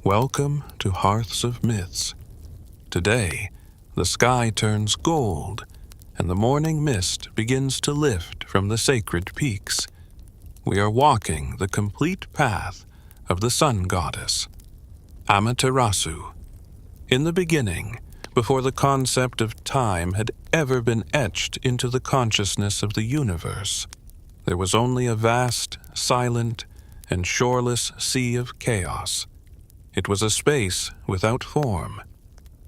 Welcome to Hearths of Myths. Today, the sky turns gold, and the morning mist begins to lift from the sacred peaks. We are walking the complete path of the sun goddess, Amaterasu. In the beginning, before the concept of time had ever been etched into the consciousness of the universe, there was only a vast, silent, and shoreless sea of chaos. It was a space without form,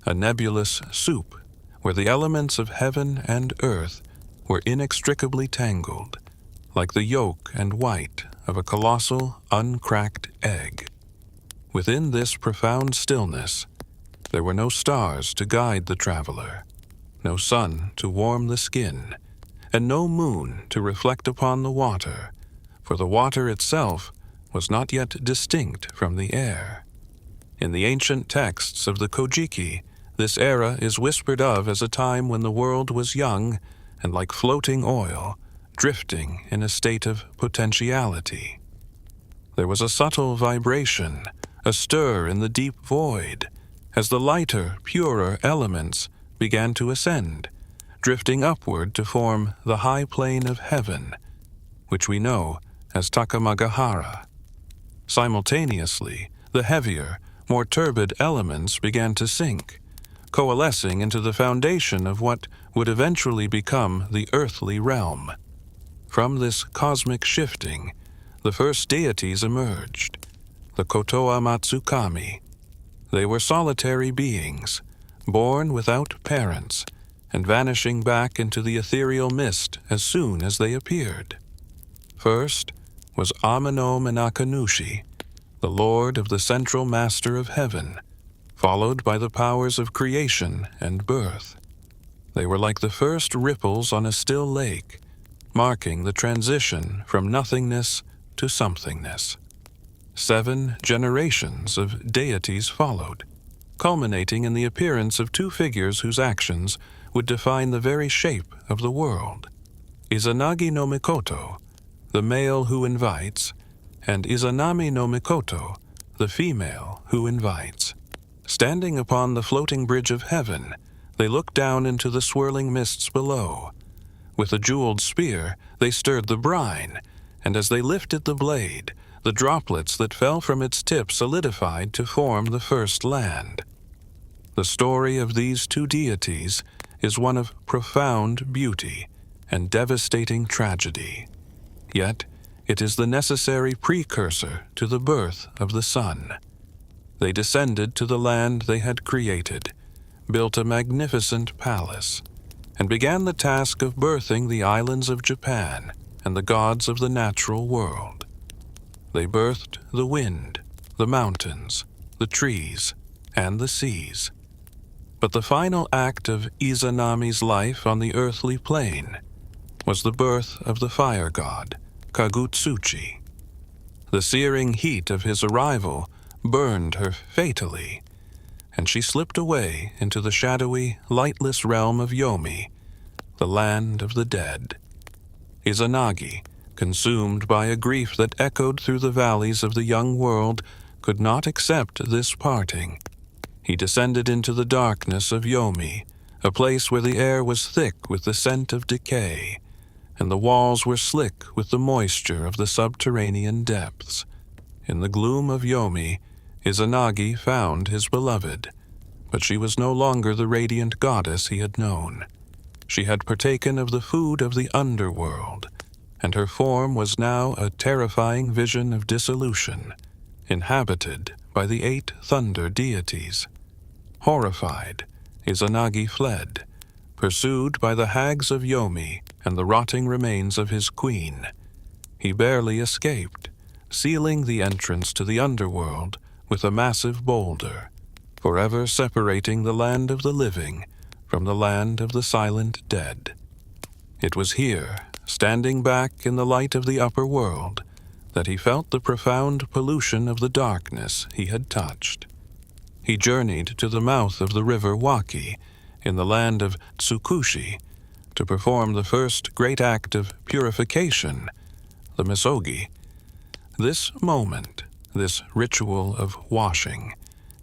a nebulous soup where the elements of heaven and earth were inextricably tangled, like the yolk and white of a colossal, uncracked egg. Within this profound stillness, there were no stars to guide the traveler, no sun to warm the skin, and no moon to reflect upon the water, for the water itself was not yet distinct from the air. In the ancient texts of the Kojiki, this era is whispered of as a time when the world was young and like floating oil, drifting in a state of potentiality. There was a subtle vibration, a stir in the deep void, as the lighter, purer elements began to ascend, drifting upward to form the high plane of heaven, which we know as Takamagahara. Simultaneously, the heavier, more turbid elements began to sink, coalescing into the foundation of what would eventually become the earthly realm. From this cosmic shifting, the first deities emerged, the Kotoa Matsukami. They were solitary beings, born without parents, and vanishing back into the ethereal mist as soon as they appeared. First was Ama-no-Uzume, the lord of the central master of heaven, followed by the powers of creation and birth. They were like the first ripples on a still lake, marking the transition from nothingness to somethingness. 7 generations of deities followed, culminating in the appearance of 2 figures whose actions would define the very shape of the world. Izanagi-no-Mikoto, the male who invites, and Izanami-no-Mikoto, the female who invites. Standing upon the floating bridge of heaven, they looked down into the swirling mists below. With a jeweled spear, they stirred the brine, and as they lifted the blade, the droplets that fell from its tip solidified to form the first land. The story of these 2 deities is one of profound beauty and devastating tragedy. Yet, it is the necessary precursor to the birth of the sun. They descended to the land they had created, built a magnificent palace, and began the task of birthing the islands of Japan and the gods of the natural world. They birthed the wind, the mountains, the trees, and the seas. But the final act of Izanami's life on the earthly plane was the birth of the fire god, Kagutsuchi. The searing heat of his arrival burned her fatally, and she slipped away into the shadowy, lightless realm of Yomi, the land of the dead. Izanagi, consumed by a grief that echoed through the valleys of the young world, could not accept this parting. He descended into the darkness of Yomi, a place where the air was thick with the scent of decay, and the walls were slick with the moisture of the subterranean depths. In the gloom of Yomi, Izanagi found his beloved, but she was no longer the radiant goddess he had known. She had partaken of the food of the underworld, and her form was now a terrifying vision of dissolution, inhabited by the 8 thunder deities. Horrified, Izanagi fled, pursued by the hags of Yomi and the rotting remains of his queen. He barely escaped, sealing the entrance to the underworld with a massive boulder, forever separating the land of the living from the land of the silent dead. It was here, standing back in the light of the upper world, that he felt the profound pollution of the darkness he had touched. He journeyed to the mouth of the river Waki, in the land of Tsukushi, to perform the first great act of purification, the Misogi. This moment, this ritual of washing,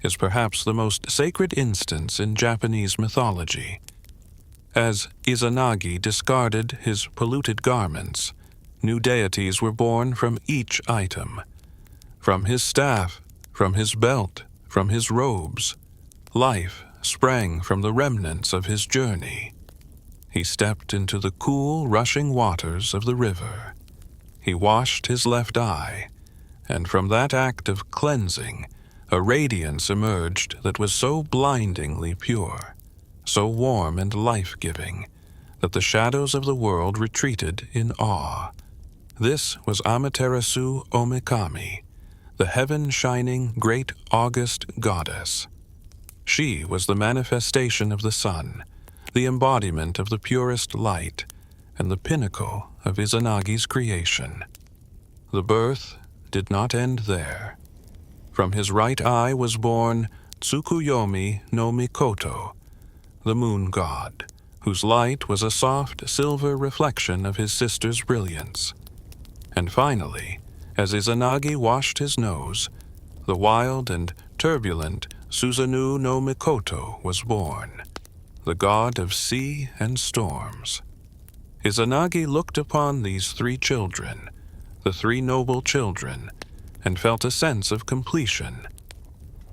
is perhaps the most sacred instance in Japanese mythology. As Izanagi discarded his polluted garments, new deities were born from each item. From his staff, from his belt, from his robes, life sprang from the remnants of his journey. He stepped into the cool, rushing waters of the river. He washed his left eye, and from that act of cleansing, a radiance emerged that was so blindingly pure, so warm and life-giving, that the shadows of the world retreated in awe. This was Amaterasu Omikami, the heaven-shining great august goddess. She was the manifestation of the sun, the embodiment of the purest light, and the pinnacle of Izanagi's creation. The birth did not end there. From his right eye was born Tsukuyomi-no-Mikoto, the moon god, whose light was a soft silver reflection of his sister's brilliance. And finally, as Izanagi washed his nose, the wild and turbulent Susanoo-no-Mikoto was born, the god of sea and storms. Izanagi looked upon these three children, the three noble children, and felt a sense of completion.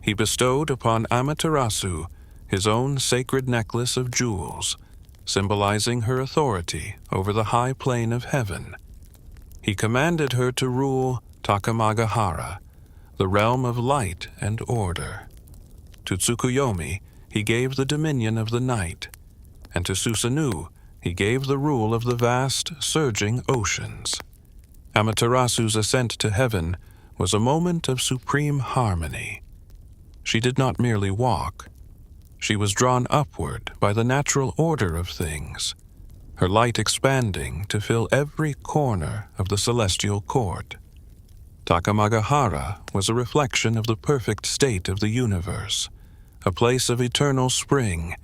He bestowed upon Amaterasu his own sacred necklace of jewels, symbolizing her authority over the high plane of heaven. He commanded her to rule Takamagahara, the realm of light and order. To Tsukuyomi he gave the dominion of the night, and to Susanoo he gave the rule of the vast, surging oceans. Amaterasu's ascent to heaven was a moment of supreme harmony. She did not merely walk. She was drawn upward by the natural order of things, her light expanding to fill every corner of the celestial court. Takamagahara was a reflection of the perfect state of the universe, a place of eternal spring,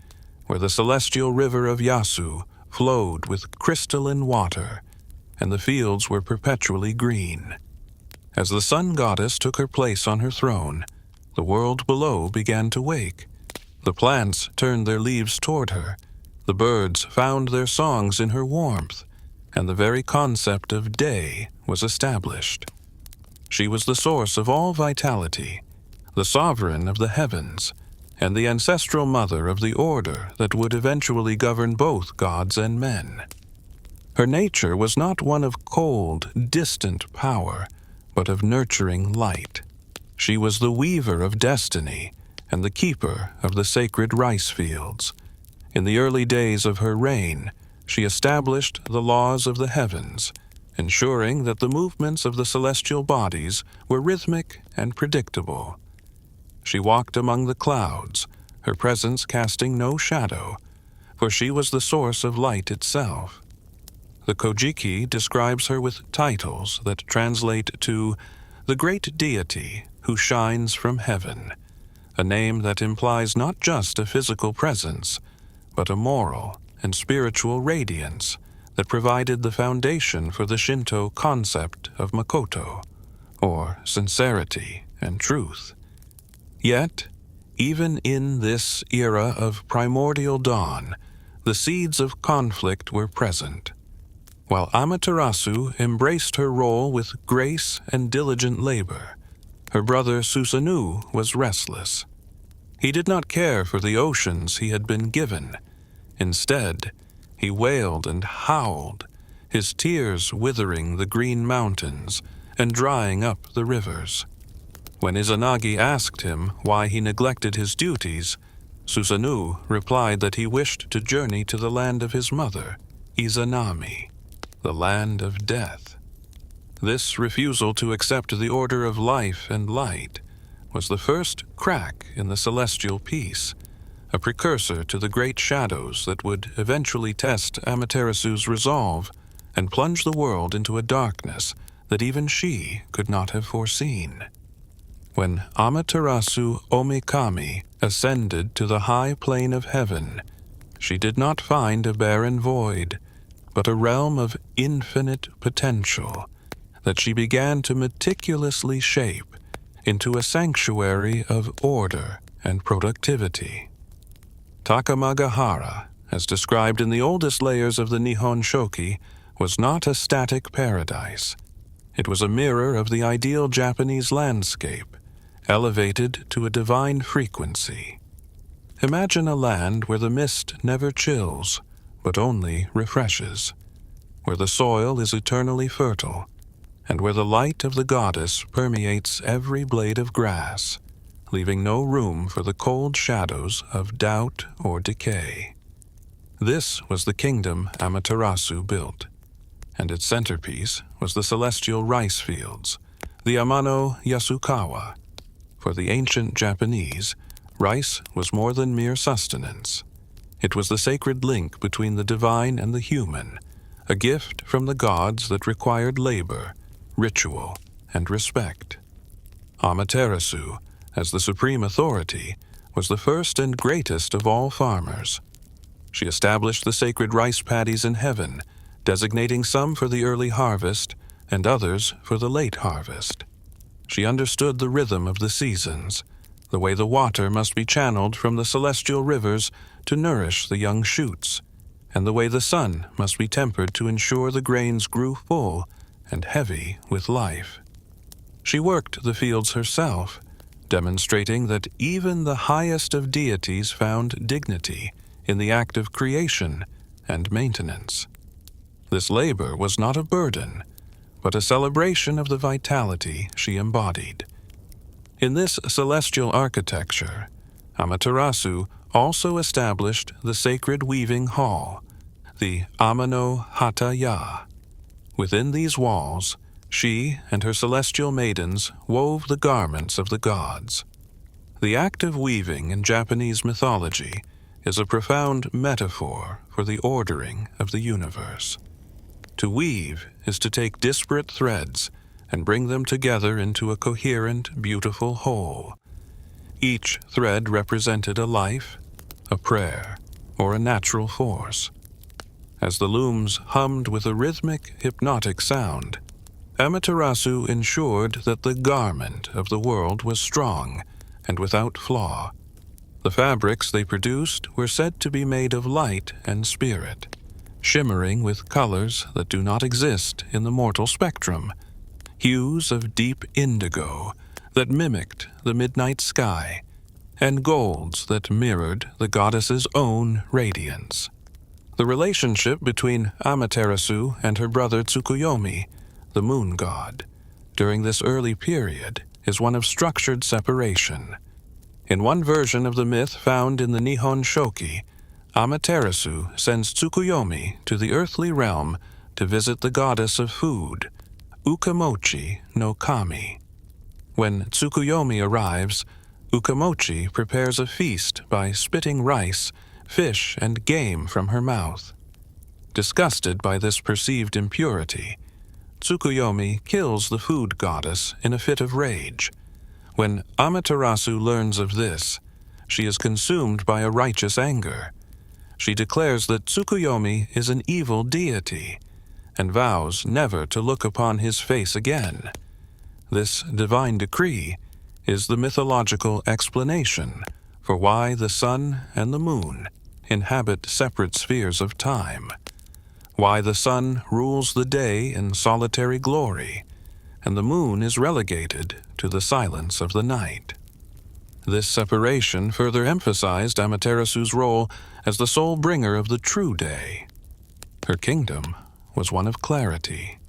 where the celestial river of Yasu flowed with crystalline water, and the fields were perpetually green. As the sun goddess took her place on her throne, the world below began to wake. The plants turned their leaves toward her, the birds found their songs in her warmth, and the very concept of day was established. She was the source of all vitality, the sovereign of the heavens, and the ancestral mother of the order that would eventually govern both gods and men. Her nature was not one of cold, distant power, but of nurturing light. She was the weaver of destiny and the keeper of the sacred rice fields. In the early days of her reign, she established the laws of the heavens, ensuring that the movements of the celestial bodies were rhythmic and predictable. She walked among the clouds, her presence casting no shadow, for she was the source of light itself. The Kojiki describes her with titles that translate to the great deity who shines from heaven, a name that implies not just a physical presence, but a moral and spiritual radiance that provided the foundation for the Shinto concept of Makoto, or sincerity and truth. Yet, even in this era of primordial dawn, the seeds of conflict were present. While Amaterasu embraced her role with grace and diligent labor, her brother Susanoo was restless. He did not care for the oceans he had been given. Instead, he wailed and howled, his tears withering the green mountains and drying up the rivers. When Izanagi asked him why he neglected his duties, Susanoo replied that he wished to journey to the land of his mother, Izanami, the land of death. This refusal to accept the order of life and light was the first crack in the celestial peace, a precursor to the great shadows that would eventually test Amaterasu's resolve and plunge the world into a darkness that even she could not have foreseen. When Amaterasu Omikami ascended to the high plane of heaven, she did not find a barren void, but a realm of infinite potential that she began to meticulously shape into a sanctuary of order and productivity. Takamagahara, as described in the oldest layers of the Nihon Shoki, was not a static paradise. It was a mirror of the ideal Japanese landscape, elevated to a divine frequency. Imagine a land where the mist never chills, but only refreshes, where the soil is eternally fertile, and where the light of the goddess permeates every blade of grass, leaving no room for the cold shadows of doubt or decay. This was the kingdom Amaterasu built, and its centerpiece was the celestial rice fields, the Amano-Yasukawa. For the ancient Japanese, rice was more than mere sustenance. It was the sacred link between the divine and the human, a gift from the gods that required labor, ritual, and respect. Amaterasu, as the supreme authority, was the first and greatest of all farmers. She established the sacred rice paddies in heaven, designating some for the early harvest and others for the late harvest. She understood the rhythm of the seasons, the way the water must be channeled from the celestial rivers to nourish the young shoots, and the way the sun must be tempered to ensure the grains grew full and heavy with life. She worked the fields herself, demonstrating that even the highest of deities found dignity in the act of creation and maintenance. This labor was not a burden, but a celebration of the vitality she embodied. In this celestial architecture, Amaterasu also established the sacred weaving hall, the Ama-no-Uzume. Within these walls, she and her celestial maidens wove the garments of the gods. The act of weaving in Japanese mythology is a profound metaphor for the ordering of the universe. To weave is to take disparate threads and bring them together into a coherent, beautiful whole. Each thread represented a life, a prayer, or a natural force. As the looms hummed with a rhythmic, hypnotic sound, Amaterasu ensured that the garment of the world was strong and without flaw. The fabrics they produced were said to be made of light and spirit, shimmering with colors that do not exist in the mortal spectrum, hues of deep indigo that mimicked the midnight sky, and golds that mirrored the goddess's own radiance. The relationship between Amaterasu and her brother Tsukuyomi, the moon god, during this early period is one of structured separation. In one version of the myth found in the Nihon Shoki, Amaterasu sends Tsukuyomi to the earthly realm to visit the goddess of food, Ukamochi-no-Kami. When Tsukuyomi arrives, Ukamochi prepares a feast by spitting rice, fish, and game from her mouth. Disgusted by this perceived impurity, Tsukuyomi kills the food goddess in a fit of rage. When Amaterasu learns of this, she is consumed by a righteous anger. She declares that Tsukuyomi is an evil deity and vows never to look upon his face again. This divine decree is the mythological explanation for why the sun and the moon inhabit separate spheres of time, why the sun rules the day in solitary glory, and the moon is relegated to the silence of the night. This separation further emphasized Amaterasu's role as the sole bringer of the true day. Her kingdom was one of clarity.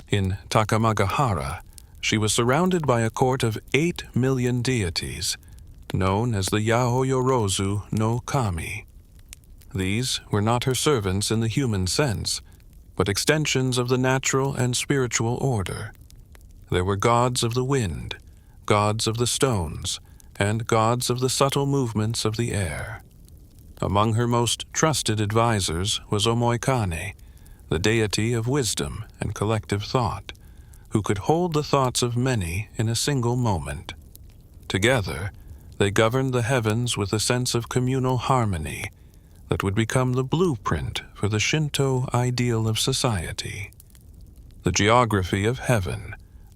In Takamagahara, she was surrounded by a court of 8 million deities, known as the Yaoyorozu no Kami. These were not her servants in the human sense, but extensions of the natural and spiritual order. There were gods of the wind, gods of the stones, and gods of the subtle movements of the air. Among her most trusted advisors was Omoikane, the deity of wisdom and collective thought, who could hold the thoughts of many in a single moment. Together, they governed the heavens with a sense of communal harmony that would become the blueprint for the Shinto ideal of society. The geography of heaven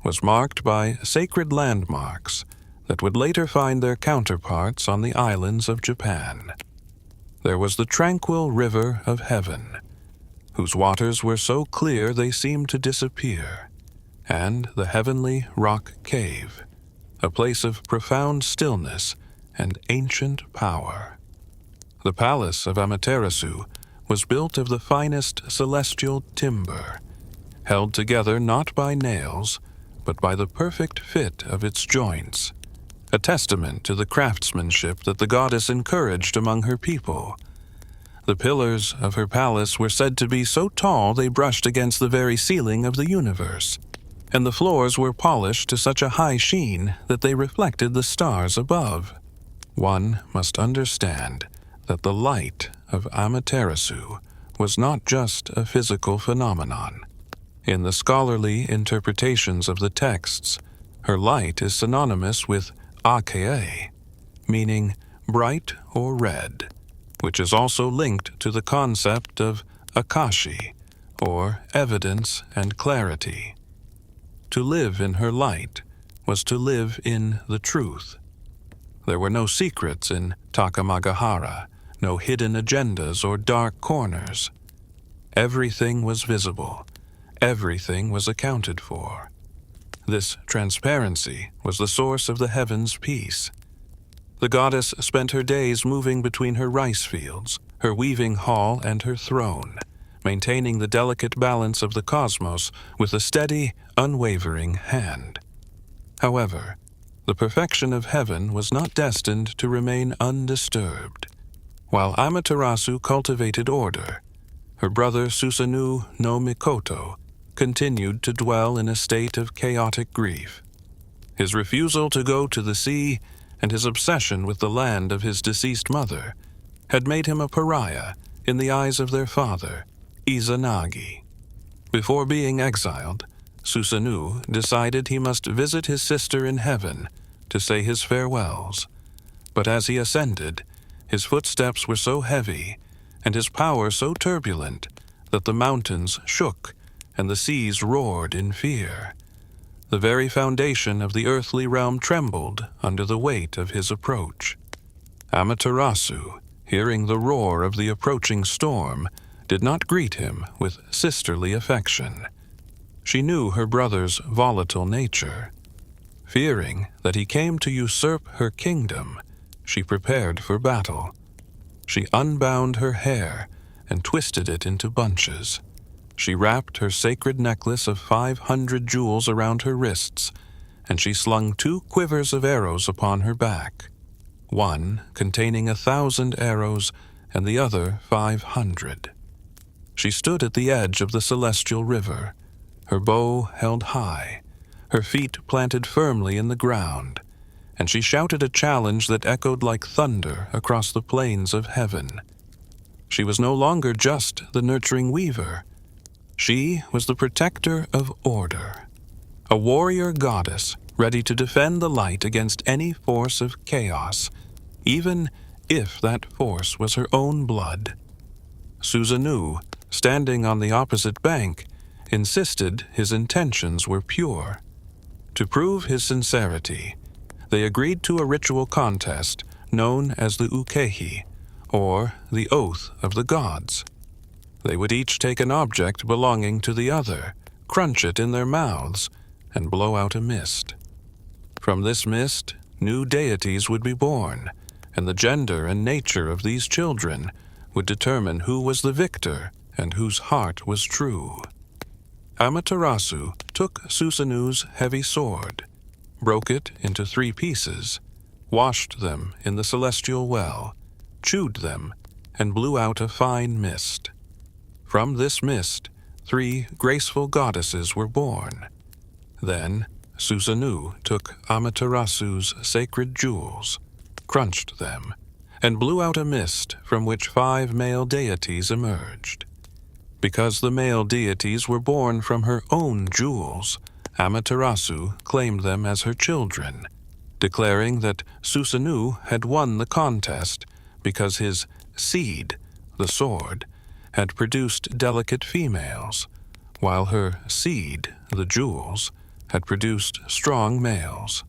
was marked by sacred landmarks that would later find their counterparts on the islands of Japan. There was the tranquil river of heaven, whose waters were so clear they seemed to disappear, and the heavenly rock cave, a place of profound stillness and ancient power. The palace of Amaterasu was built of the finest celestial timber, held together not by nails, but by the perfect fit of its joints, a testament to the craftsmanship that the goddess encouraged among her people. The pillars of her palace were said to be so tall they brushed against the very ceiling of the universe, and the floors were polished to such a high sheen that they reflected the stars above. One must understand that the light of Amaterasu was not just a physical phenomenon. In the scholarly interpretations of the texts, her light is synonymous with Akea, meaning bright or red, which is also linked to the concept of Akashi, or evidence and clarity. To live in her light was to live in the truth. There were no secrets in Takamagahara, no hidden agendas or dark corners. Everything was visible. Everything was accounted for. This transparency was the source of the heavens' peace. The goddess spent her days moving between her rice fields, her weaving hall, and her throne, maintaining the delicate balance of the cosmos with a steady, unwavering hand. However, the perfection of heaven was not destined to remain undisturbed. While Amaterasu cultivated order, her brother Susanoo no Mikoto continued to dwell in a state of chaotic grief. His refusal to go to the sea and his obsession with the land of his deceased mother had made him a pariah in the eyes of their father, Izanagi. Before being exiled, Susanoo decided he must visit his sister in heaven to say his farewells. But as he ascended, his footsteps were so heavy and his power so turbulent that the mountains shook and the seas roared in fear. The very foundation of the earthly realm trembled under the weight of his approach. Amaterasu, hearing the roar of the approaching storm, did not greet him with sisterly affection. She knew her brother's volatile nature. Fearing that he came to usurp her kingdom, she prepared for battle. She unbound her hair and twisted it into bunches. She wrapped her sacred necklace of 500 jewels around her wrists, and she slung 2 quivers of arrows upon her back, one containing 1,000 arrows and the other 500. She stood at the edge of the celestial river, her bow held high, her feet planted firmly in the ground, and she shouted a challenge that echoed like thunder across the plains of heaven. She was no longer just the nurturing weaver. She was the protector of order, a warrior goddess ready to defend the light against any force of chaos, even if that force was her own blood. Susanoo, standing on the opposite bank, insisted his intentions were pure. To prove his sincerity, they agreed to a ritual contest known as the Ukehi, or the Oath of the Gods. They would each take an object belonging to the other, crunch it in their mouths, and blow out a mist. From this mist, new deities would be born, and the gender and nature of these children would determine who was the victor and whose heart was true. Amaterasu took Susanoo's heavy sword, broke it into 3 pieces, washed them in the celestial well, chewed them, and blew out a fine mist. From this mist, 3 graceful goddesses were born. Then Susanoo took Amaterasu's sacred jewels, crunched them, and blew out a mist from which 5 male deities emerged. Because the male deities were born from her own jewels, Amaterasu claimed them as her children, declaring that Susanoo had won the contest because his seed, the sword, had produced delicate females, while her seed, the jewels, had produced strong males.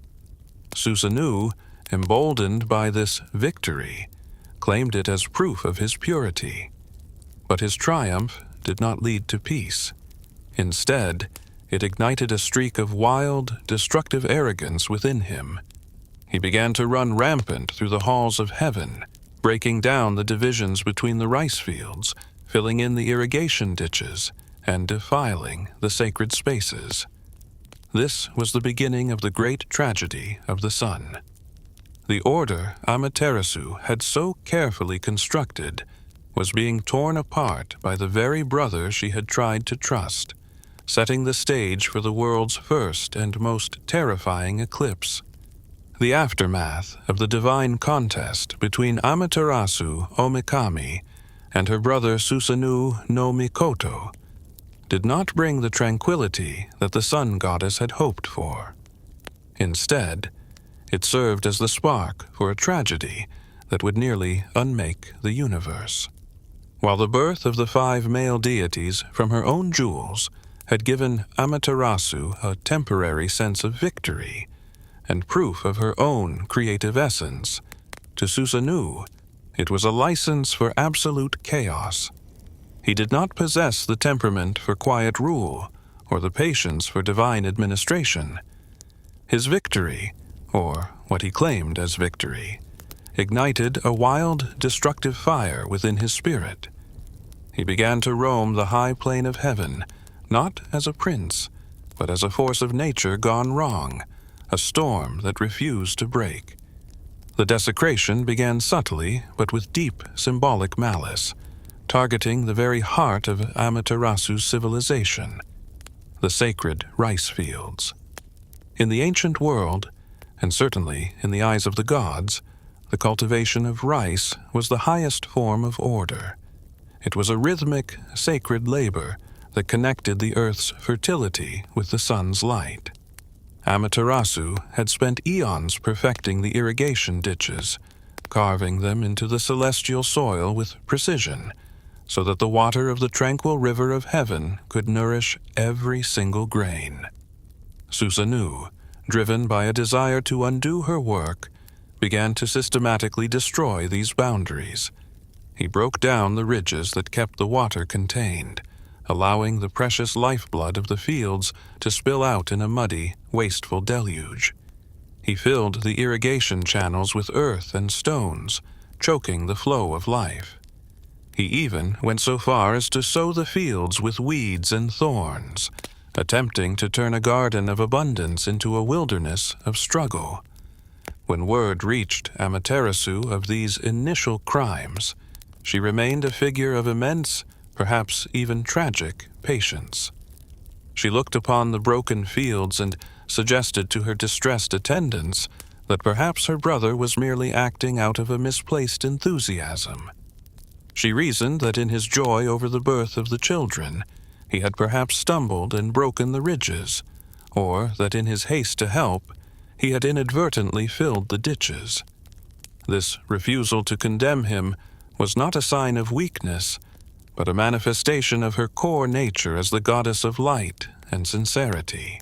Susanoo, emboldened by this victory, claimed it as proof of his purity. But his triumph did not lead to peace. Instead, it ignited a streak of wild, destructive arrogance within him. He began to run rampant through the halls of heaven, breaking down the divisions between the rice fields, filling in the irrigation ditches, and defiling the sacred spaces. This was the beginning of the great tragedy of the sun. The order Amaterasu had so carefully constructed was being torn apart by the very brother she had tried to trust, setting the stage for the world's first and most terrifying eclipse. The aftermath of the divine contest between Amaterasu Omikami and her brother Susanoo no Mikoto did not bring the tranquility that the sun goddess had hoped for. Instead, it served as the spark for a tragedy that would nearly unmake the universe. While the birth of the 5 male deities from her own jewels had given Amaterasu a temporary sense of victory and proof of her own creative essence, to Susanoo, it was a license for absolute chaos. He did not possess the temperament for quiet rule or the patience for divine administration. His victory, or what he claimed as victory, ignited a wild, destructive fire within his spirit. He began to roam the high plane of heaven, not as a prince, but as a force of nature gone wrong, a storm that refused to break. The desecration began subtly, but with deep symbolic malice, targeting the very heart of Amaterasu's civilization, the sacred rice fields. In the ancient world, and certainly in the eyes of the gods, the cultivation of rice was the highest form of order. It was a rhythmic, sacred labor that connected the earth's fertility with the sun's light. Amaterasu had spent eons perfecting the irrigation ditches, carving them into the celestial soil with precision, so that the water of the tranquil river of heaven could nourish every single grain. Susanoo, driven by a desire to undo her work, began to systematically destroy these boundaries. He broke down the ridges that kept the water contained, allowing the precious lifeblood of the fields to spill out in a muddy, wasteful deluge. He filled the irrigation channels with earth and stones, choking the flow of life. He even went so far as to sow the fields with weeds and thorns, attempting to turn a garden of abundance into a wilderness of struggle. When word reached Amaterasu of these initial crimes, she remained a figure of immense, perhaps even tragic, patience. She looked upon the broken fields and suggested to her distressed attendants that perhaps her brother was merely acting out of a misplaced enthusiasm. She reasoned that in his joy over the birth of the children, he had perhaps stumbled and broken the ridges, or that in his haste to help, he had inadvertently filled the ditches. This refusal to condemn him was not a sign of weakness, but a manifestation of her core nature as the goddess of light and sincerity.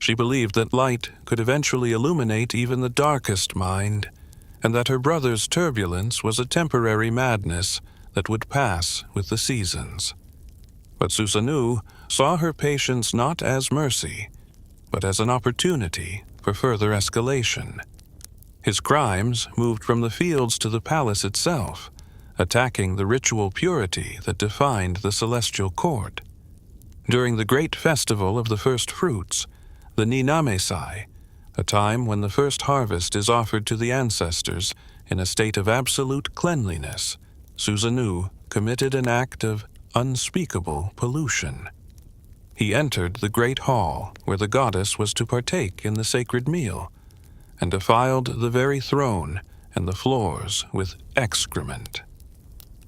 She believed that light could eventually illuminate even the darkest mind, and that her brother's turbulence was a temporary madness that would pass with the seasons. But Susanoo saw her patience not as mercy, but as an opportunity for further escalation. His crimes moved from the fields to the palace itself, attacking the ritual purity that defined the celestial court. During the great festival of the first fruits, the Ninamesai, a time when the first harvest is offered to the ancestors in a state of absolute cleanliness, Susanoo committed an act of unspeakable pollution. He entered the great hall where the goddess was to partake in the sacred meal, and defiled the very throne and the floors with excrement.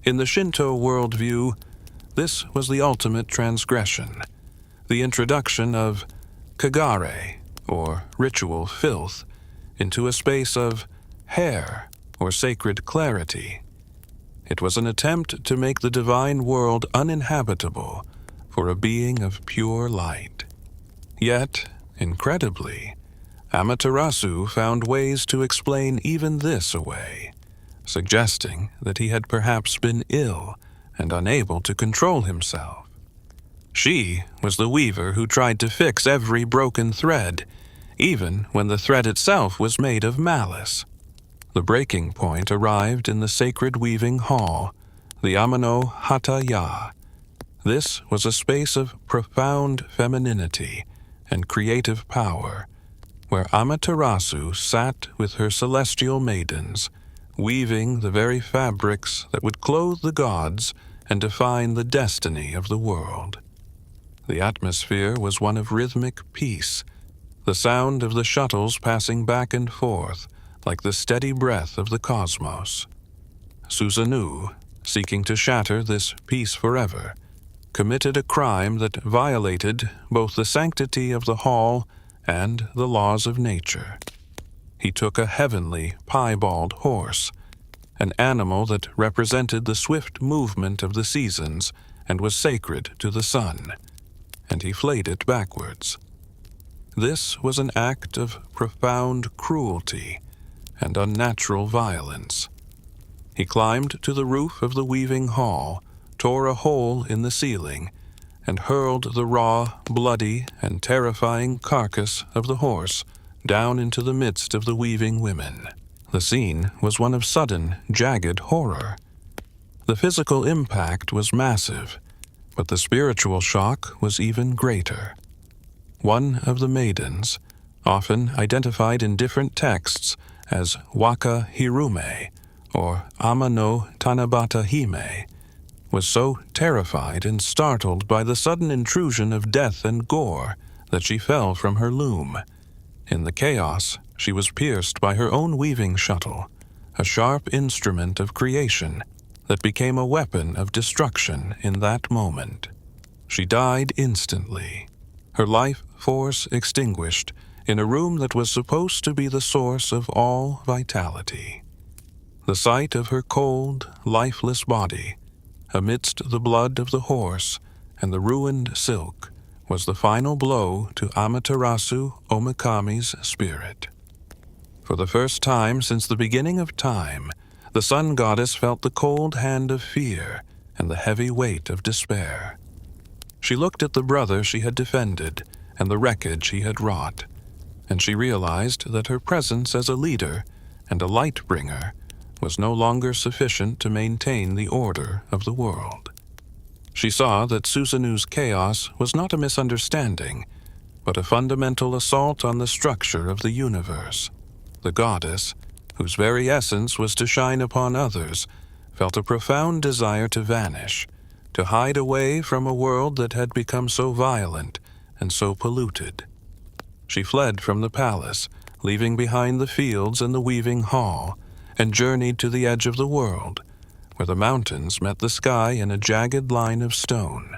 In the Shinto worldview, this was the ultimate transgression, the introduction of kagare, or ritual filth, into a space of hair, or sacred clarity. It was an attempt to make the divine world uninhabitable for a being of pure light. Yet, Incredibly, Amaterasu found ways to explain even this away, suggesting that he had perhaps been ill and unable to control himself. She was the weaver who tried to fix every broken thread, even when the thread itself was made of malice. The breaking point arrived in the sacred weaving hall, the Ama-no-Uzume. This was a space of profound femininity and creative power, where Amaterasu sat with her celestial maidens, weaving the very fabrics that would clothe the gods and define the destiny of the world. The atmosphere was one of rhythmic peace, the sound of the shuttles passing back and forth like the steady breath of the cosmos. Susanoo, seeking to shatter this peace forever, committed a crime that violated both the sanctity of the hall and the laws of nature. He took a heavenly piebald horse, an animal that represented the swift movement of the seasons and was sacred to the sun, and he flayed it backwards. This was an act of profound cruelty and unnatural violence. He climbed to the roof of the weaving hall, tore a hole in the ceiling, and hurled the raw, bloody, and terrifying carcass of the horse down into the midst of the weaving women. The scene was one of sudden, jagged horror. The physical impact was massive, but the spiritual shock was even greater. One of the maidens, often identified in different texts as Waka Hirume or Ama-no-Tanabata Hime, was so terrified and startled by the sudden intrusion of death and gore that she fell from her loom. In the chaos, she was pierced by her own weaving shuttle, a sharp instrument of creation that became a weapon of destruction in that moment. She died instantly, her life force extinguished in a room that was supposed to be the source of all vitality. The sight of her cold, lifeless body, amidst the blood of the horse and the ruined silk, was the final blow to Amaterasu Omikami's spirit. For the first time since the beginning of time, the sun goddess felt the cold hand of fear and the heavy weight of despair. She looked at the brother she had defended and the wreckage he had wrought, and she realized that her presence as a leader and a light bringer was no longer sufficient to maintain the order of the world. She saw that Susanoo's chaos was not a misunderstanding, but a fundamental assault on the structure of the universe. The goddess, whose very essence was to shine upon others, felt a profound desire to vanish, to hide away from a world that had become so violent and so polluted. She fled from the palace, leaving behind the fields and the weaving hall, and journeyed to the edge of the world, where the mountains met the sky in a jagged line of stone.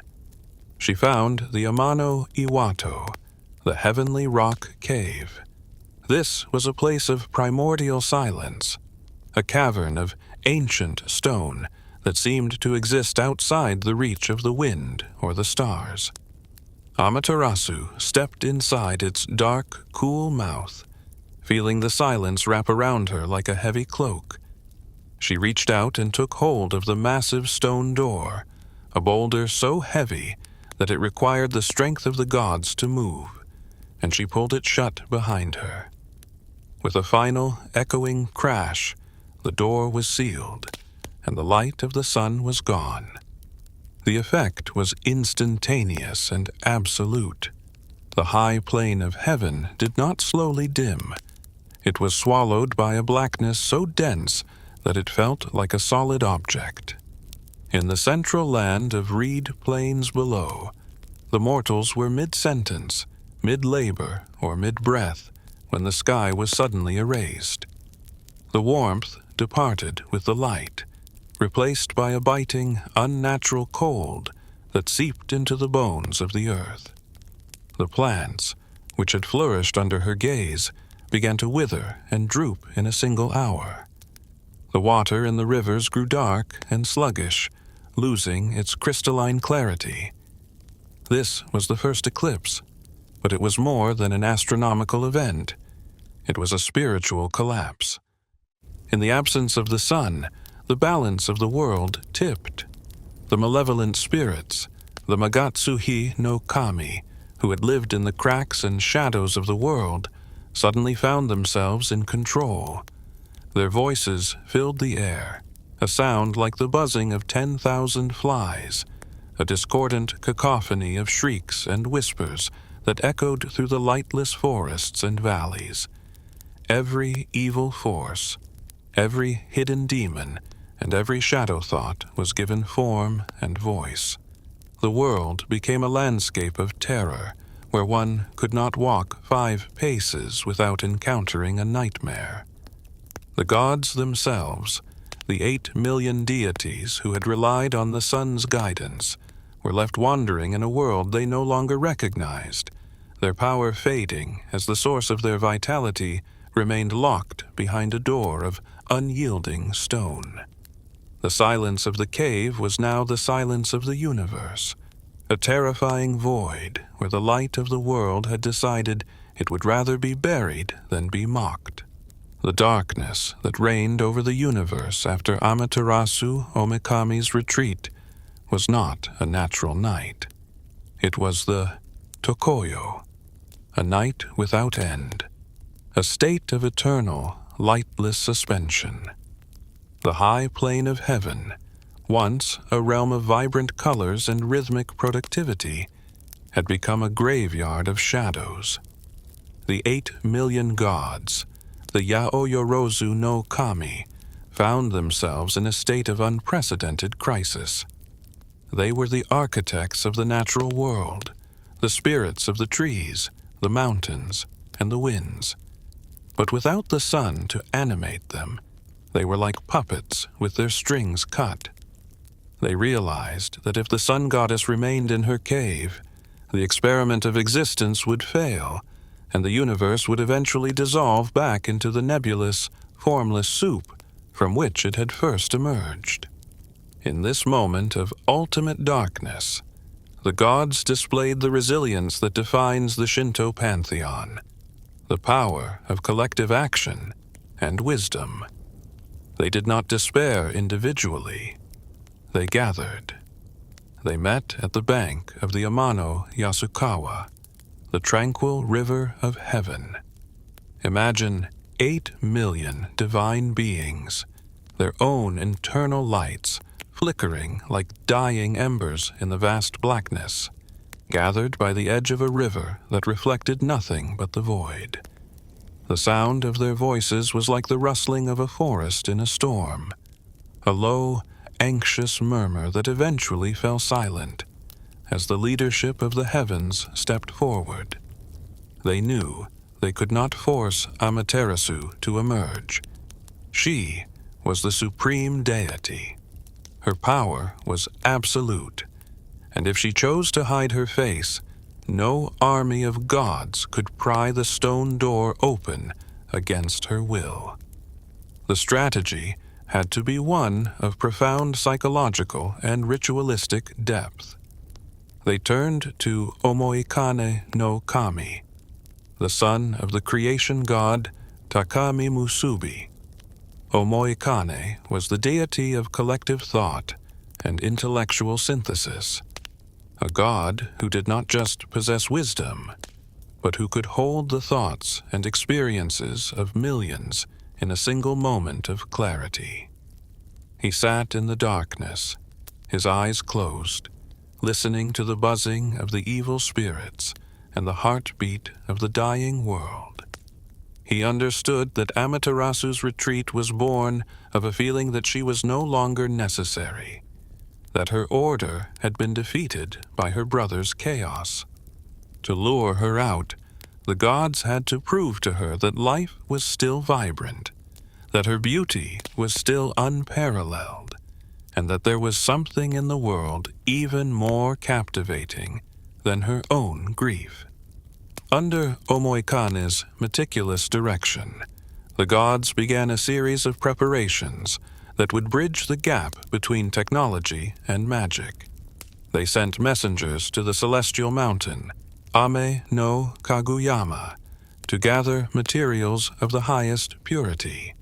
She found the Amano-Iwato, the heavenly rock cave. This was a place of primordial silence, a cavern of ancient stone that seemed to exist outside the reach of the wind or the stars. Amaterasu stepped inside its dark, cool mouth, feeling the silence wrap around her like a heavy cloak. She reached out and took hold of the massive stone door, a boulder so heavy that it required the strength of the gods to move, and she pulled it shut behind her. With a final, echoing crash, the door was sealed, and the light of the sun was gone. The effect was instantaneous and absolute. The high plane of heaven did not slowly dim. It was swallowed by a blackness so dense that it felt like a solid object. In the central land of reed plains below, the mortals were mid-sentence, mid-labor, or mid-breath, when the sky was suddenly erased. The warmth departed with the light, replaced by a biting, unnatural cold that seeped into the bones of the earth. The plants, which had flourished under her gaze, began to wither and droop in a single hour. The water in the rivers grew dark and sluggish, losing its crystalline clarity. This was the first eclipse, but it was more than an astronomical event. It was a spiritual collapse. In the absence of the sun, the balance of the world tipped. The malevolent spirits, the Magatsuhi-no-Kami, who had lived in the cracks and shadows of the world, suddenly found themselves in control. Their voices filled the air, a sound like the buzzing of 10,000 flies, a discordant cacophony of shrieks and whispers that echoed through the lightless forests and valleys. Every evil force, every hidden demon, and every shadow thought was given form and voice. The world became a landscape of terror, where one could not walk 5 paces without encountering a nightmare. The gods themselves, the 8 million deities who had relied on the sun's guidance, were left wandering in a world they no longer recognized, their power fading as the source of their vitality remained locked behind a door of unyielding stone. The silence of the cave was now the silence of the universe, a terrifying void where the light of the world had decided it would rather be buried than be mocked. The darkness that reigned over the universe after Amaterasu Omikami's retreat was not a natural night. It was the Tokoyo, a night without end, a state of eternal, lightless suspension. The high plane of heaven, once a realm of vibrant colors and rhythmic productivity, had become a graveyard of shadows. The 8 million gods, the Yaoyorozu no Kami, found themselves in a state of unprecedented crisis. They were the architects of the natural world, the spirits of the trees, the mountains, and the winds. But without the sun to animate them, they were like puppets with their strings cut. They realized that if the sun goddess remained in her cave, the experiment of existence would fail, and the universe would eventually dissolve back into the nebulous, formless soup from which it had first emerged. In this moment of ultimate darkness, the gods displayed the resilience that defines the Shinto pantheon, the power of collective action and wisdom. They did not despair individually. They gathered. They met at the bank of the Amano-Yasukawa, the tranquil river of heaven. Imagine 8 million divine beings, their own internal lights flickering like dying embers in the vast blackness, gathered by the edge of a river that reflected nothing but the void. The sound of their voices was like the rustling of a forest in a storm, a low, anxious murmur that eventually fell silent as the leadership of the heavens stepped forward. They knew they could not force Amaterasu to emerge. She was the supreme deity. Her power was absolute, and if she chose to hide her face, no army of gods could pry the stone door open against her will. The strategy had to be one of profound psychological and ritualistic depth. They turned to Omoikane-no-Kami, the son of the creation god Takami Musubi. Omoikane was the deity of collective thought and intellectual synthesis, a god who did not just possess wisdom, but who could hold the thoughts and experiences of millions in a single moment of clarity. He sat in the darkness, his eyes closed, listening to the buzzing of the evil spirits and the heartbeat of the dying world. He understood that Amaterasu's retreat was born of a feeling that she was no longer necessary, that her order had been defeated by her brother's chaos. To lure her out, the gods had to prove to her that life was still vibrant, that her beauty was still unparalleled, and that there was something in the world even more captivating than her own grief. Under Omoikane's meticulous direction, the gods began a series of preparations that would bridge the gap between technology and magic. They sent messengers to the celestial mountain, Ama-no-Kagami, to gather materials of the highest purity.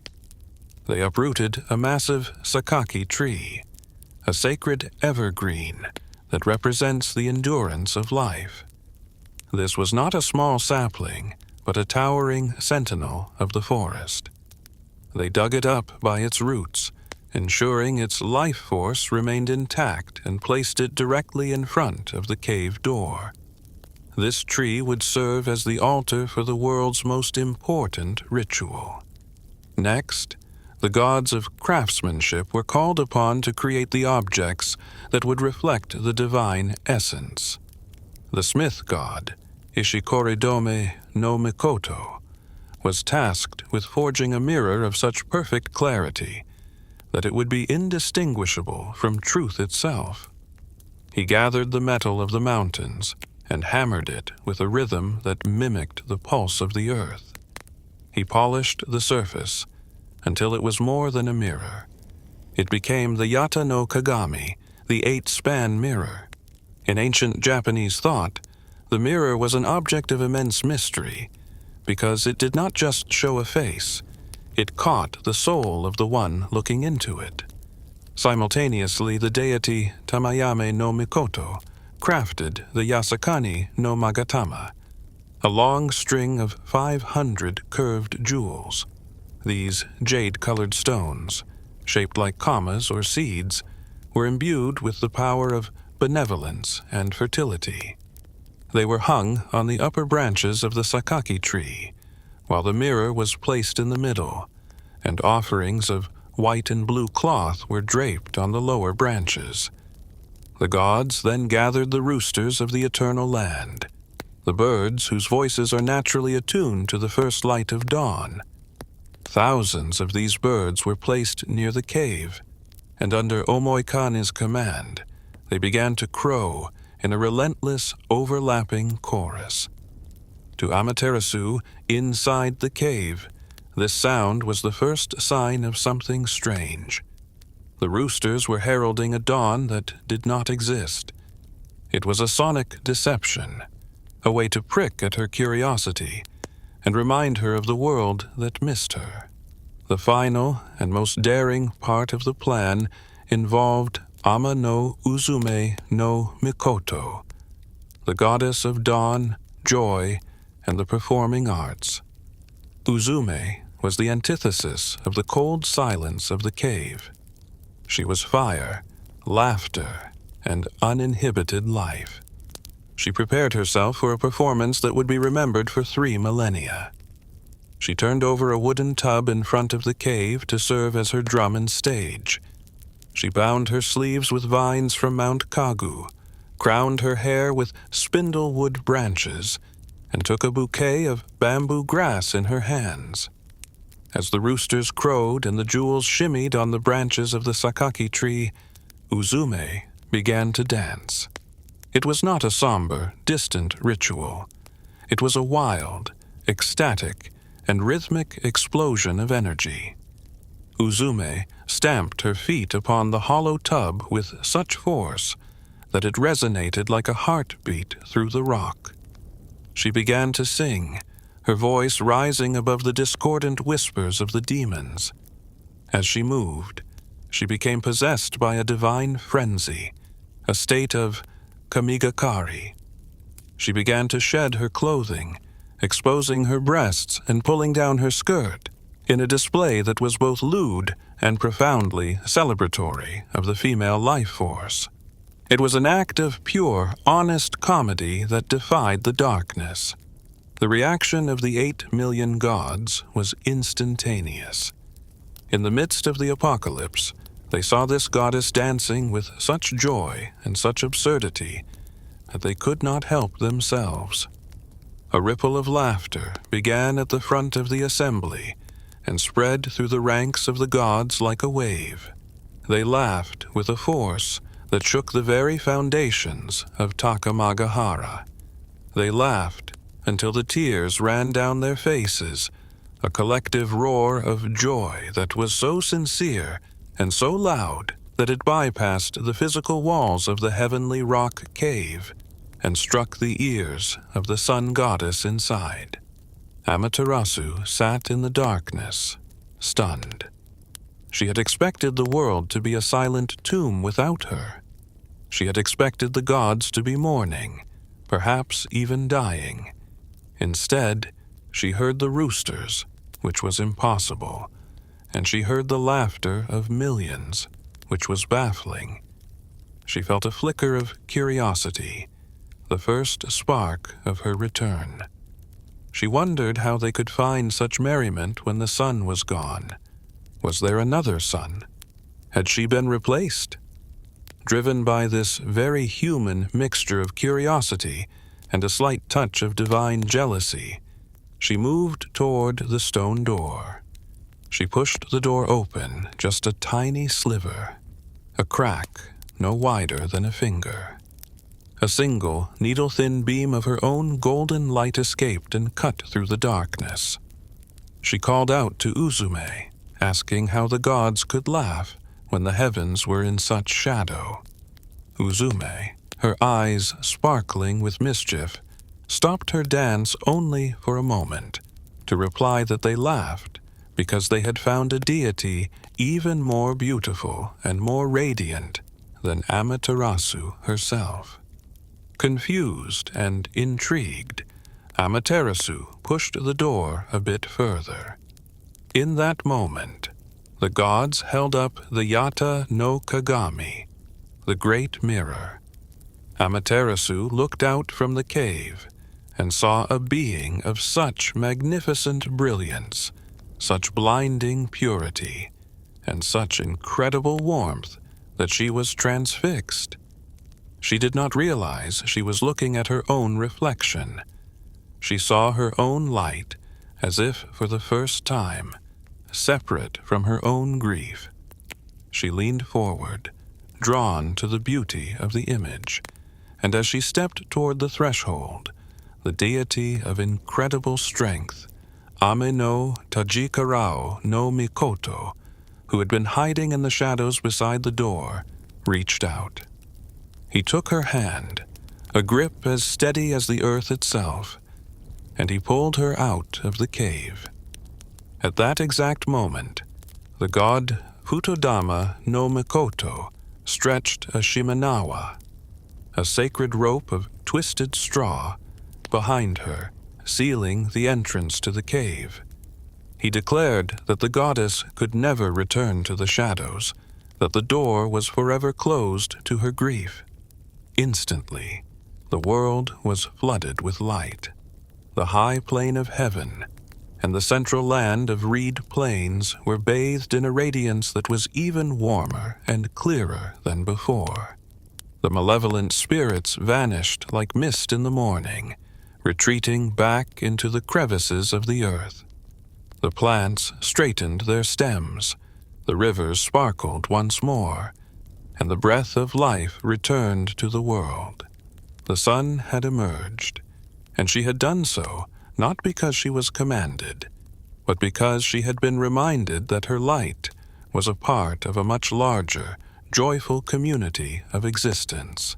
They uprooted a massive sakaki tree, a sacred evergreen that represents the endurance of life. This was not a small sapling, but a towering sentinel of the forest. They dug it up by its roots, ensuring its life force remained intact, and placed it directly in front of the cave door. This tree would serve as the altar for the world's most important ritual. Next, the gods of craftsmanship were called upon to create the objects that would reflect the divine essence. The smith god, Ise-Koridome-no-Mikoto, was tasked with forging a mirror of such perfect clarity that it would be indistinguishable from truth itself. He gathered the metal of the mountains and hammered it with a rhythm that mimicked the pulse of the earth. He polished the surface until it was more than a mirror. It became the Yata-no-Kagami, the 8-span mirror. In ancient Japanese thought, the mirror was an object of immense mystery, because it did not just show a face, it caught the soul of the one looking into it. Simultaneously, the deity Tamayame-no-Mikoto crafted the Yasakani-no-Magatama, a long string of 500 curved jewels. These jade-colored stones, shaped like commas or seeds, were imbued with the power of benevolence and fertility. They were hung on the upper branches of the sakaki tree, while the mirror was placed in the middle, and offerings of white and blue cloth were draped on the lower branches. The gods then gathered the roosters of the eternal land, the birds whose voices are naturally attuned to the first light of dawn. Thousands of these birds were placed near the cave, and under Omoikane's command, they began to crow in a relentless, overlapping chorus. To Amaterasu, inside the cave, this sound was the first sign of something strange. The roosters were heralding a dawn that did not exist. It was a sonic deception, a way to prick at her curiosity and remind her of the world that missed her. The final and most daring part of the plan involved Ama-no-Uzume no Mikoto, the goddess of dawn, joy, and the performing arts. Uzume was the antithesis of the cold silence of the cave. She was fire, laughter, and uninhibited life. She prepared herself for a performance that would be remembered for 3 millennia. She turned over a wooden tub in front of the cave to serve as her drum and stage. She bound her sleeves with vines from Mount Kagu, crowned her hair with spindlewood branches, and took a bouquet of bamboo grass in her hands. As the roosters crowed and the jewels shimmied on the branches of the sakaki tree, Uzume began to dance. It was not a somber, distant ritual. It was a wild, ecstatic, and rhythmic explosion of energy. Uzume stamped her feet upon the hollow tub with such force that it resonated like a heartbeat through the rock. She began to sing, her voice rising above the discordant whispers of the demons. As she moved, she became possessed by a divine frenzy, a state of kamigakari. She began to shed her clothing, exposing her breasts and pulling down her skirt, in a display that was both lewd and profoundly celebratory of the female life force. It was an act of pure, honest comedy that defied the darkness. The reaction of the 8 million gods was instantaneous. In the midst of the apocalypse, they saw this goddess dancing with such joy and such absurdity that they could not help themselves. A ripple of laughter began at the front of the assembly and spread through the ranks of the gods like a wave. They laughed with a force that shook the very foundations of Takamagahara. They laughed until the tears ran down their faces, a collective roar of joy that was so sincere and so loud that it bypassed the physical walls of the heavenly rock cave. and struck the ears of the sun goddess inside. Amaterasu sat in the darkness, stunned. She had expected the world to be a silent tomb without her. She had expected the gods to be mourning, perhaps even dying. Instead, she heard the roosters, which was impossible, and she heard the laughter of millions, which was baffling. She felt a flicker of curiosity, the first spark of her return. She wondered how they could find such merriment when the sun was gone. Was there another sun? Had she been replaced? Driven by this very human mixture of curiosity and a slight touch of divine jealousy, she moved toward the stone door. She pushed the door open just a tiny sliver, a crack no wider than a finger. A single, needle-thin beam of her own golden light escaped and cut through the darkness. She called out to Uzume, asking how the gods could laugh when the heavens were in such shadow. Uzume, her eyes sparkling with mischief, stopped her dance only for a moment to reply that they laughed because they had found a deity even more beautiful and more radiant than Amaterasu herself. Confused and intrigued, Amaterasu pushed the door a bit further. In that moment, the gods held up the Yata-no-Kagami, the great mirror. Amaterasu looked out from the cave and saw a being of such magnificent brilliance, such blinding purity, and such incredible warmth that she was transfixed. She did not realize she was looking at her own reflection. She saw her own light as if for the first time, separate from her own grief. She leaned forward, drawn to the beauty of the image, and as she stepped toward the threshold, the deity of incredible strength, Ame-no-Uzume, who had been hiding in the shadows beside the door, reached out. He took her hand, a grip as steady as the earth itself, and he pulled her out of the cave. At that exact moment, the god Futodama-no-Mikoto stretched a shimenawa, a sacred rope of twisted straw, behind her, sealing the entrance to the cave. He declared that the goddess could never return to the shadows, that the door was forever closed to her grief. Instantly, the world was flooded with light. The high plain of heaven and the central land of reed plains were bathed in a radiance that was even warmer and clearer than before. The malevolent spirits vanished like mist in the morning, retreating back into the crevices of the earth. The plants straightened their stems, the rivers sparkled once more, and the breath of life returned to the world. The sun had emerged, and she had done so not because she was commanded, but because she had been reminded that her light was a part of a much larger, joyful community of existence.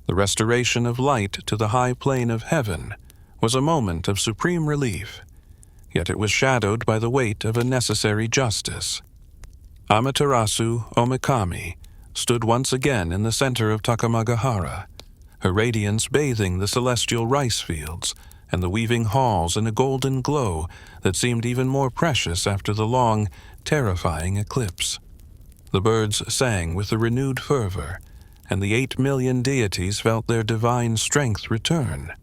The restoration of light to the high plane of heaven was a moment of supreme relief, yet it was shadowed by the weight of a necessary justice. Amaterasu Omikami stood once again in the center of Takamagahara, her radiance bathing the celestial rice fields and the weaving halls in a golden glow that seemed even more precious after the long, terrifying eclipse. The birds sang with a renewed fervor, and the 8 million deities felt their divine strength return.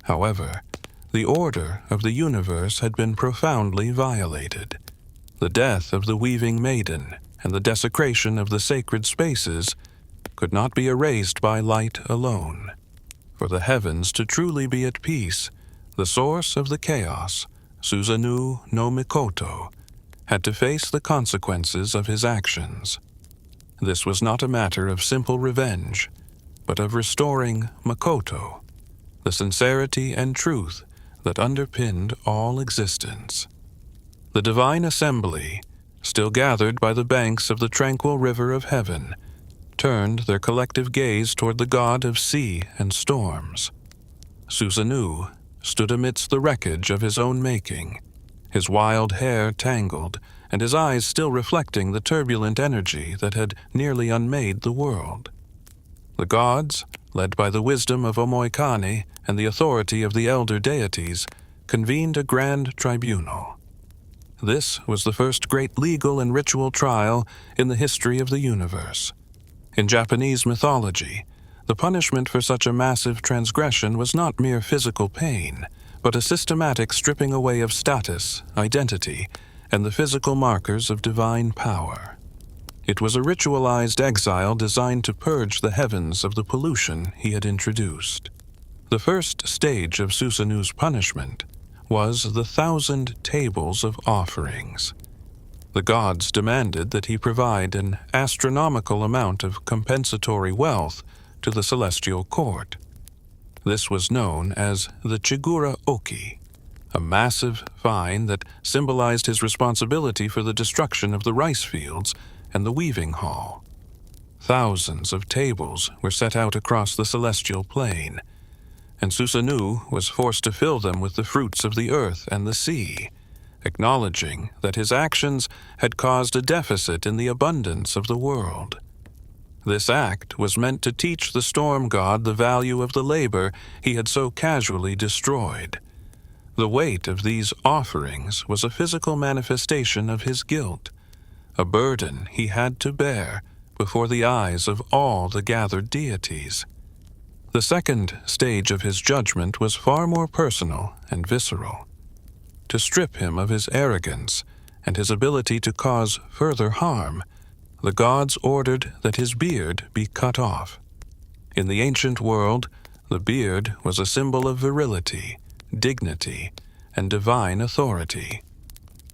However, the order of the universe had been profoundly violated. The death of the weaving maiden and the desecration of the sacred spaces could not be erased by light alone. For the heavens to truly be at peace, the source of the chaos, Susanoo no Mikoto, had to face the consequences of his actions. This was not a matter of simple revenge, but of restoring Makoto, the sincerity and truth that underpinned all existence. The divine assembly, still gathered by the banks of the tranquil river of heaven, turned their collective gaze toward the god of sea and storms. Susanoo stood amidst the wreckage of his own making, his wild hair tangled, and his eyes still reflecting the turbulent energy that had nearly unmade the world. The gods, led by the wisdom of Omoikane and the authority of the elder deities, convened a grand tribunal. This was the first great legal and ritual trial in the history of the universe. In Japanese mythology, the punishment for such a massive transgression was not mere physical pain, but a systematic stripping away of status, identity, and the physical markers of divine power. It was a ritualized exile designed to purge the heavens of the pollution he had introduced. The first stage of Susanoo's punishment was the 1,000 tables of offerings. The gods demanded that he provide an astronomical amount of compensatory wealth to the celestial court. This was known as the Chigura Oki, a massive fine that symbolized his responsibility for the destruction of the rice fields and the weaving hall. Thousands of tables were set out across the celestial plain, and Susanoo was forced to fill them with the fruits of the earth and the sea, acknowledging that his actions had caused a deficit in the abundance of the world. This act was meant to teach the storm god the value of the labor he had so casually destroyed. The weight of these offerings was a physical manifestation of his guilt, a burden he had to bear before the eyes of all the gathered deities. The second stage of his judgment was far more personal and visceral. To strip him of his arrogance and his ability to cause further harm, the gods ordered that his beard be cut off. In the ancient world, the beard was a symbol of virility, dignity, and divine authority.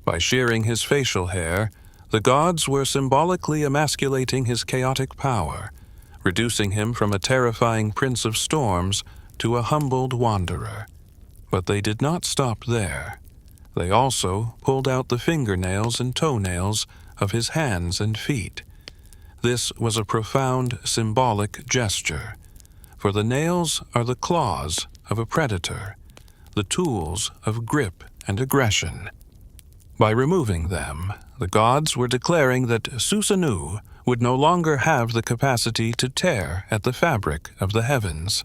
By shearing his facial hair, the gods were symbolically emasculating his chaotic power, reducing him from a terrifying prince of storms to a humbled wanderer. But they did not stop there. They also pulled out the fingernails and toenails of his hands and feet. This was a profound symbolic gesture, for the nails are the claws of a predator, the tools of grip and aggression. By removing them, the gods were declaring that Susanoo would no longer have the capacity to tear at the fabric of the heavens.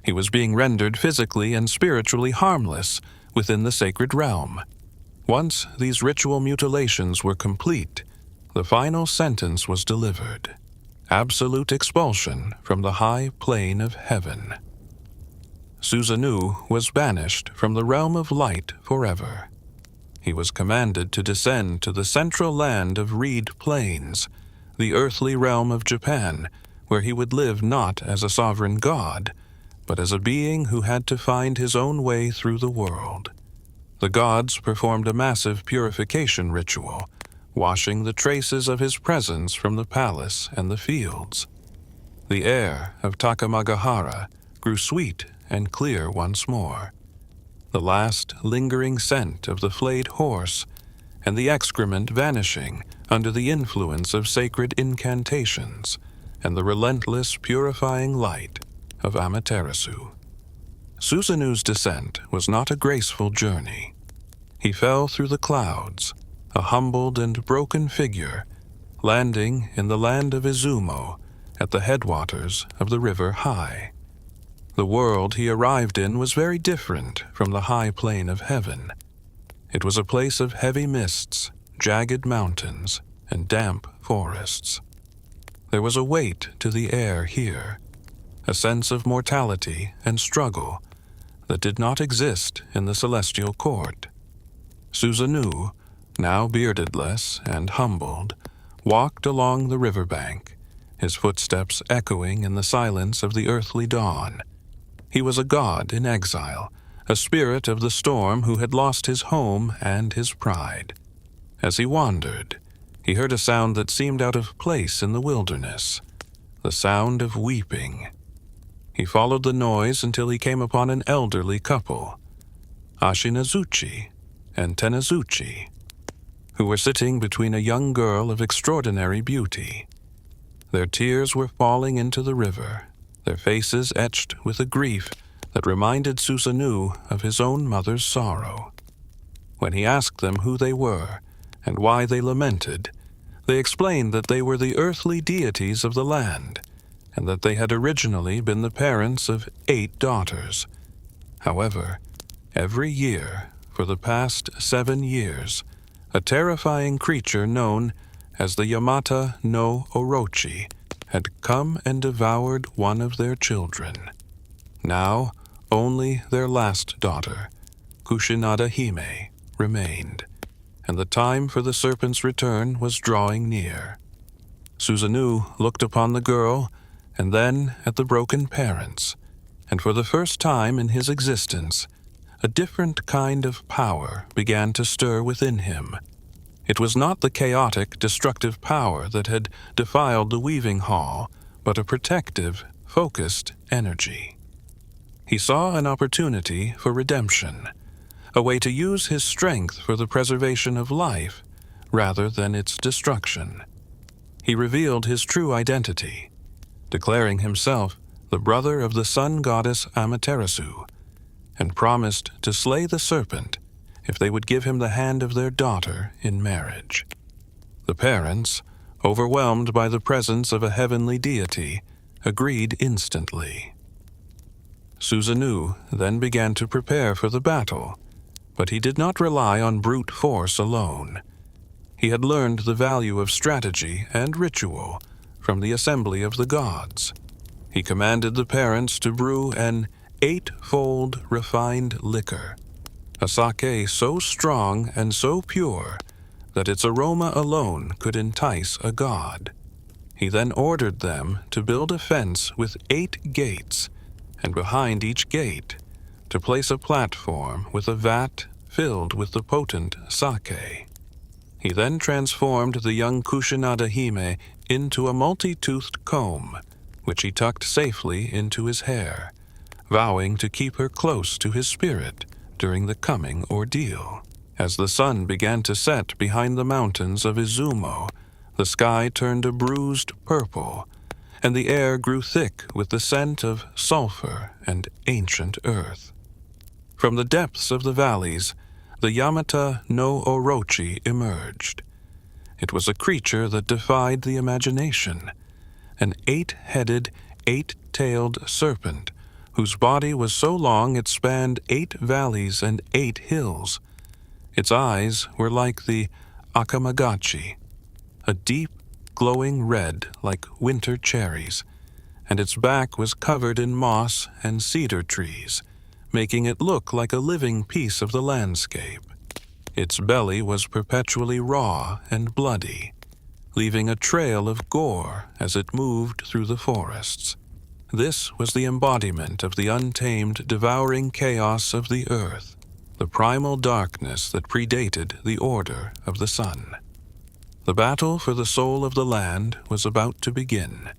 He was being rendered physically and spiritually harmless within the sacred realm. Once these ritual mutilations were complete, the final sentence was delivered: absolute expulsion from the high plane of heaven. Susanoo was banished from the realm of light forever. He was commanded to descend to the central land of reed plains, the earthly realm of Japan, where he would live not as a sovereign god, but as a being who had to find his own way through the world. The gods performed a massive purification ritual, washing the traces of his presence from the palace and the fields. The air of Takamagahara grew sweet and clear once more. The last lingering scent of the flayed horse and the excrement vanishing under the influence of sacred incantations and the relentless purifying light of Amaterasu. Susanoo's descent was not a graceful journey. He fell through the clouds, a humbled and broken figure, landing in the land of Izumo at the headwaters of the river Hai. The world he arrived in was very different from the high plane of heaven. It was a place of heavy mists, jagged mountains, and damp forests. There was a weight to the air here, a sense of mortality and struggle that did not exist in the celestial court. Susanoo, now beardedless and humbled, walked along the riverbank, his footsteps echoing in the silence of the earthly dawn. He was a god in exile, a spirit of the storm who had lost his home and his pride. As he wandered, he heard a sound that seemed out of place in the wilderness, the sound of weeping. He followed the noise until he came upon an elderly couple, Ashinazuchi and Tenazuchi, who were sitting between a young girl of extraordinary beauty. Their tears were falling into the river, their faces etched with a grief that reminded Susanoo of his own mother's sorrow. When he asked them who they were and why they lamented, they explained that they were the earthly deities of the land, and that they had originally been the parents of 8 daughters. However, every year, for the past 7 years, a terrifying creature known as the Yamata-no-Orochi had come and devoured one of their children. Now, only their last daughter, Kusanagi-hime, remained, and the time for the serpent's return was drawing near. Susanoo looked upon the girl and then at the broken parents, and for the first time in his existence, a different kind of power began to stir within him. It was not the chaotic, destructive power that had defiled the weaving hall, but a protective, focused energy. He saw an opportunity for redemption, a way to use his strength for the preservation of life rather than its destruction. He revealed his true identity, declaring himself the brother of the sun goddess Amaterasu, and promised to slay the serpent if they would give him the hand of their daughter in marriage. The parents, overwhelmed by the presence of a heavenly deity, agreed instantly. Susanoo then began to prepare for the battle, but he did not rely on brute force alone. He had learned the value of strategy and ritual from the assembly of the gods. He commanded the parents to brew an 8-fold refined liquor, a sake so strong and so pure that its aroma alone could entice a god. He then ordered them to build a fence with 8 gates, and behind each gate to place a platform with a vat filled with the potent sake. He then transformed the young Kusanagi-hime into a multi-toothed comb, which he tucked safely into his hair, vowing to keep her close to his spirit during the coming ordeal. As the sun began to set behind the mountains of Izumo, the sky turned a bruised purple, and the air grew thick with the scent of sulfur and ancient earth. From the depths of the valleys, the Yamata-no-Orochi emerged. It was a creature that defied the imagination, an 8-headed, 8-tailed serpent whose body was so long it spanned 8 valleys and 8 hills. Its eyes were like the akamagachi, a deep, glowing red like winter cherries, and its back was covered in moss and cedar trees, making it look like a living piece of the landscape. Its belly was perpetually raw and bloody, leaving a trail of gore as it moved through the forests. This was the embodiment of the untamed, devouring chaos of the earth, the primal darkness that predated the order of the sun. The battle for the soul of the land was about to begin,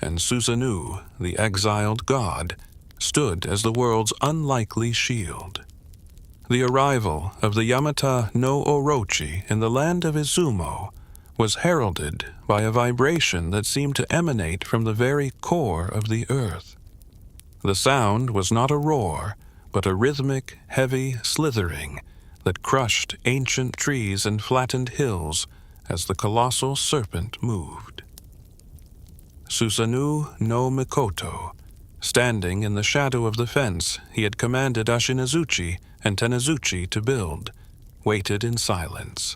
and Susanoo, the exiled god, stood as the world's unlikely shield. The arrival of the Yamata-no-Orochi in the land of Izumo was heralded by a vibration that seemed to emanate from the very core of the earth. The sound was not a roar, but a rhythmic, heavy slithering that crushed ancient trees and flattened hills as the colossal serpent moved. Susanoo no Mikoto, standing in the shadow of the fence he had commanded Ashinazuchi and Tenazuchi to build, waited in silence.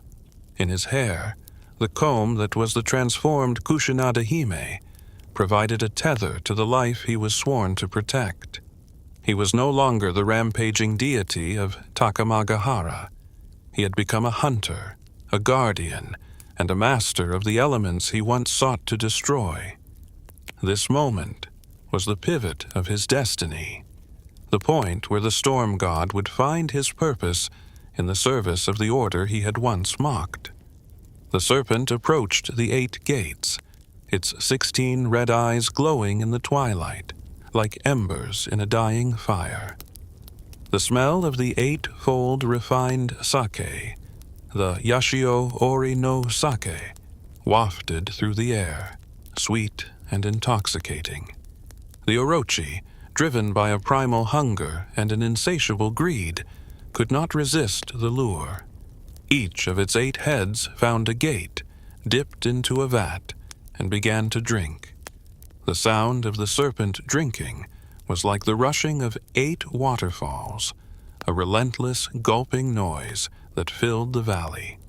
In his hair, the comb that was the transformed Kusanagi-hime provided a tether to the life he was sworn to protect. He was no longer the rampaging deity of Takamagahara. He had become a hunter, a guardian, and a master of the elements he once sought to destroy. This moment was the pivot of his destiny, the point where the storm god would find his purpose in the service of the order he had once mocked. The serpent approached the 8 gates, its 16 red eyes glowing in the twilight, like embers in a dying fire. The smell of the 8-fold refined sake, the Yashio Ori no Sake, wafted through the air, sweet and intoxicating. The Orochi, driven by a primal hunger and an insatiable greed, could not resist the lure. Each of its 8 heads found a gate, dipped into a vat, and began to drink. The sound of the serpent drinking was like the rushing of 8 waterfalls, a relentless, gulping noise that filled the valley.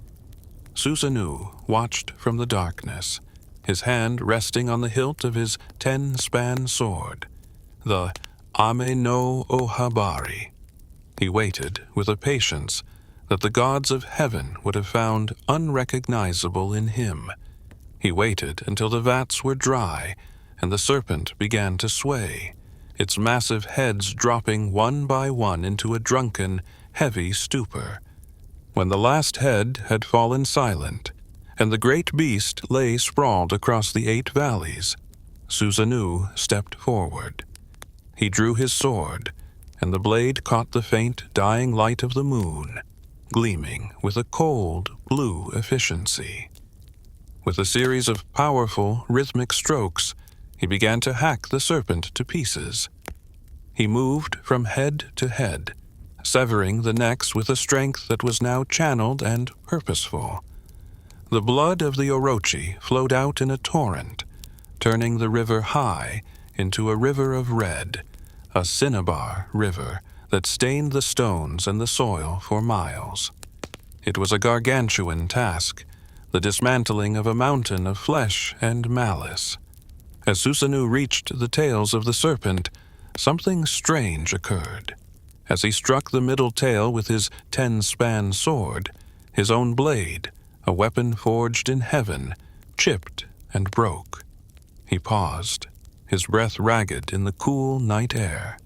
Susanoo watched from the darkness, his hand resting on the hilt of his 10-span sword, the Ama-no-Uzume. He waited with a patience that the gods of heaven would have found unrecognizable in him. He waited until the vats were dry and the serpent began to sway, its massive heads dropping one by one into a drunken, heavy stupor. When the last head had fallen silent, and the great beast lay sprawled across the 8 valleys, Susanoo stepped forward. He drew his sword, and the blade caught the faint, dying light of the moon, gleaming with a cold, blue efficiency. With a series of powerful, rhythmic strokes, he began to hack the serpent to pieces. He moved from head to head, severing the necks with a strength that was now channeled and purposeful. The blood of the Orochi flowed out in a torrent, turning the river high into a river of red, a cinnabar river that stained the stones and the soil for miles. It was a gargantuan task, the dismantling of a mountain of flesh and malice. As Susanoo reached the tails of the serpent, something strange occurred. As he struck the middle tail with his 10-span sword, his own blade, a weapon forged in heaven, chipped and broke. He paused, his breath ragged in the cool night air.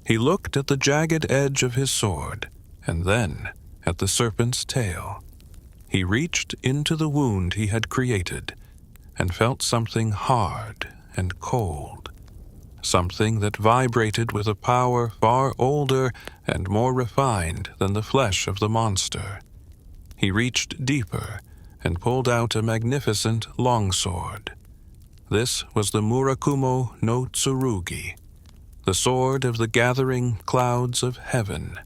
He looked at the jagged edge of his sword, and then at the serpent's tail. He reached into the wound he had created, and felt something hard and cold, something that vibrated with a power far older and more refined than the flesh of the monster. He reached deeper and pulled out a magnificent longsword. This was the Miraculous-no-Tsurugi, the sword of the gathering clouds of heaven.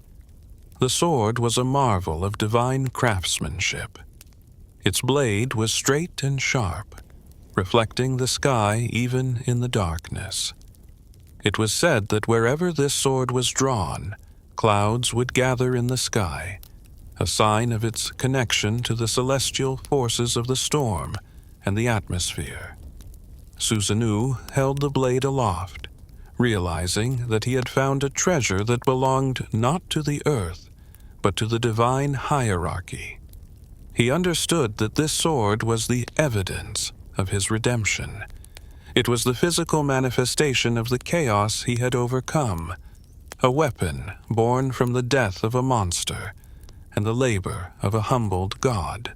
The sword was a marvel of divine craftsmanship. Its blade was straight and sharp, reflecting the sky even in the darkness. It was said that wherever this sword was drawn, clouds would gather in the sky, a sign of its connection to the celestial forces of the storm and the atmosphere. Susanoo held the blade aloft, realizing that he had found a treasure that belonged not to the earth, but to the divine hierarchy. He understood that this sword was the evidence of his redemption. It was the physical manifestation of the chaos he had overcome, a weapon born from the death of a monster and the labor of a humbled god.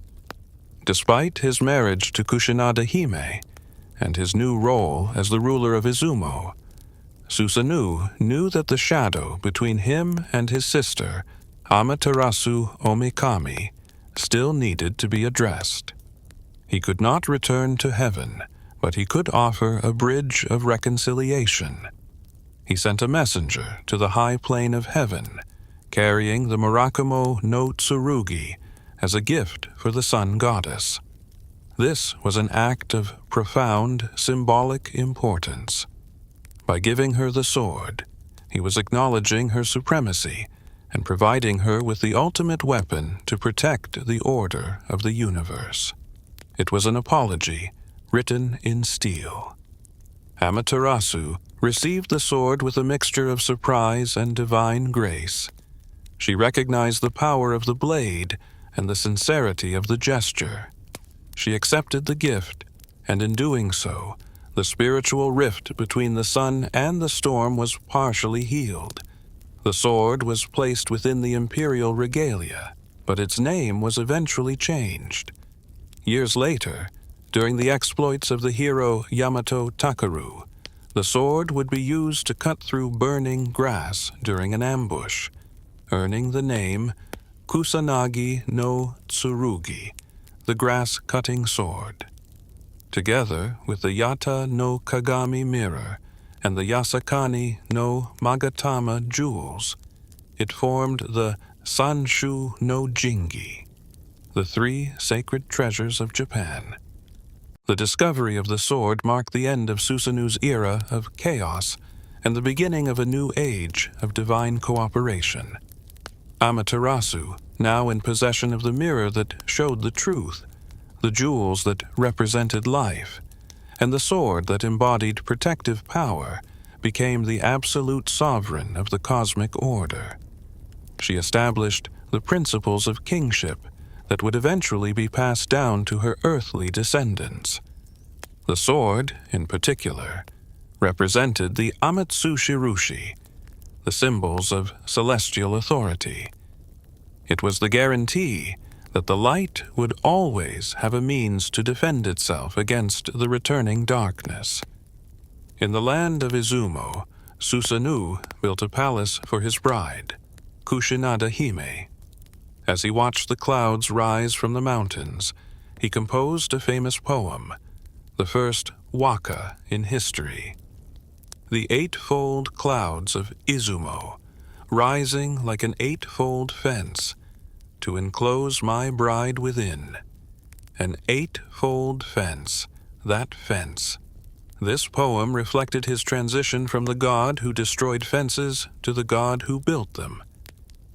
Despite his marriage to Kusanagi-hime and his new role as the ruler of Izumo, Susanoo knew that the shadow between him and his sister, Amaterasu Omikami, still needed to be addressed. He could not return to heaven, but he could offer a bridge of reconciliation. He sent a messenger to the high plane of heaven, carrying the Miraculous-no-Tsurugi as a gift for the sun goddess. This was an act of profound symbolic importance. By giving her the sword, he was acknowledging her supremacy and providing her with the ultimate weapon to protect the order of the universe. It was an apology written in steel. Amaterasu received the sword with a mixture of surprise and divine grace. She recognized the power of the blade and the sincerity of the gesture. She accepted the gift, and in doing so, the spiritual rift between the sun and the storm was partially healed. The sword was placed within the imperial regalia, but its name was eventually changed. Years later, during the exploits of the hero Yamato Takeru, the sword would be used to cut through burning grass during an ambush, earning the name Kusanagi-no-Tsurugi, the grass-cutting sword. Together with the Yata-no-Kagami mirror and the Yasakani-no-Magatama jewels, it formed the Sanshu no Jingi, the three sacred treasures of Japan. The discovery of the sword marked the end of Susanoo's era of chaos and the beginning of a new age of divine cooperation. Amaterasu, now in possession of the mirror that showed the truth, the jewels that represented life, and the sword that embodied protective power, became the absolute sovereign of the cosmic order. She established the principles of kingship that would eventually be passed down to her earthly descendants. The sword, in particular, represented the Amatsu-shirushi, the symbols of celestial authority. It was the guarantee that the light would always have a means to defend itself against the returning darkness. In the land of Izumo, Susanoo built a palace for his bride, Kusanagi-hime. As he watched the clouds rise from the mountains, he composed a famous poem, the first waka in history. The eightfold clouds of Izumo, rising like an eightfold fence, to enclose my bride within. An eightfold fence, that fence. This poem reflected his transition from the god who destroyed fences to the god who built them.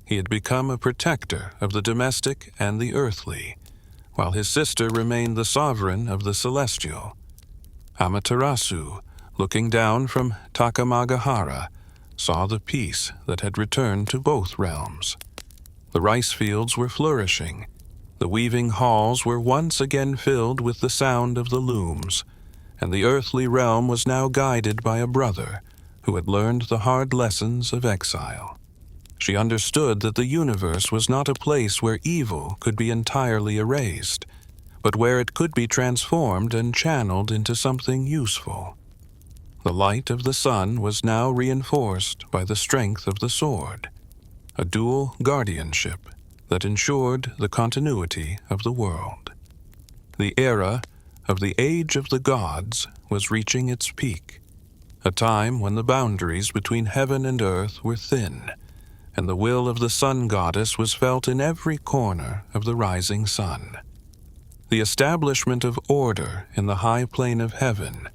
He had become a protector of the domestic and the earthly, while his sister remained the sovereign of the celestial. Amaterasu, looking down from Takamagahara, saw the peace that had returned to both realms. The rice fields were flourishing. The weaving halls were once again filled with the sound of the looms, and the earthly realm was now guided by a brother who had learned the hard lessons of exile. She understood that the universe was not a place where evil could be entirely erased, but where it could be transformed and channeled into something useful. The light of the sun was now reinforced by the strength of the sword, a dual guardianship that ensured the continuity of the world. The era of the Age of the Gods was reaching its peak, a time when the boundaries between heaven and earth were thin, and the will of the sun goddess was felt in every corner of the rising sun. The establishment of order in the high plane of heaven,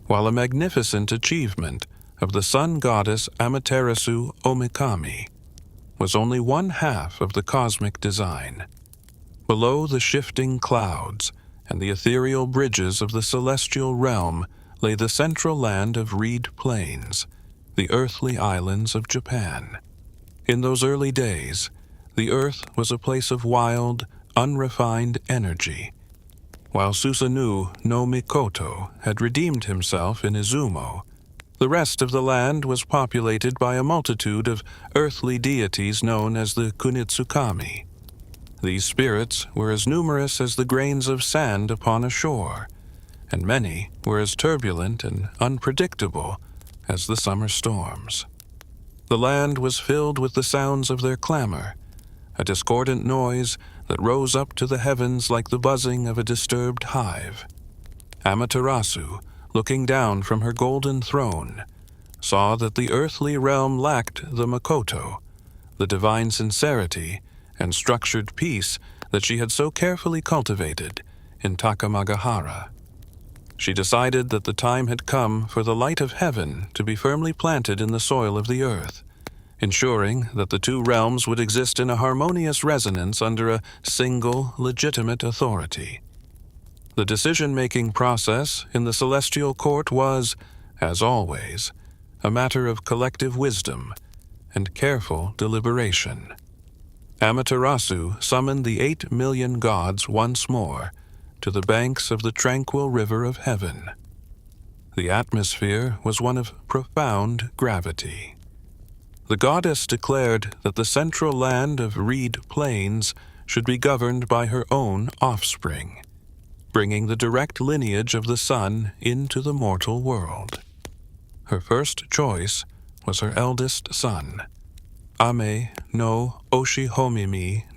while a magnificent achievement of the sun goddess Amaterasu Omikami, was only one half of the cosmic design. Below the shifting clouds and the ethereal bridges of the celestial realm lay the central land of reed plains, the earthly islands of Japan. In those early days, the earth was a place of wild, unrefined energy. While Susanoo no Mikoto had redeemed himself in Izumo, the rest of the land was populated by a multitude of earthly deities known as the Kunitsukami. These spirits were as numerous as the grains of sand upon a shore, and many were as turbulent and unpredictable as the summer storms. The land was filled with the sounds of their clamor, a discordant noise that rose up to the heavens like the buzzing of a disturbed hive. Amaterasu, looking down from her golden throne, saw that the earthly realm lacked the Makoto, the divine sincerity and structured peace that she had so carefully cultivated in Takamagahara. She decided that the time had come for the light of heaven to be firmly planted in the soil of the earth, ensuring that the two realms would exist in a harmonious resonance under a single, legitimate authority. The decision-making process in the celestial court was, as always, a matter of collective wisdom and careful deliberation. Amaterasu summoned the 8 million gods once more to the banks of the tranquil river of heaven. The atmosphere was one of profound gravity. The goddess declared that the central land of reed plains should be governed by her own offspring, bringing the direct lineage of the sun into the mortal world. Her first choice was her eldest son, Ame-no-Uzume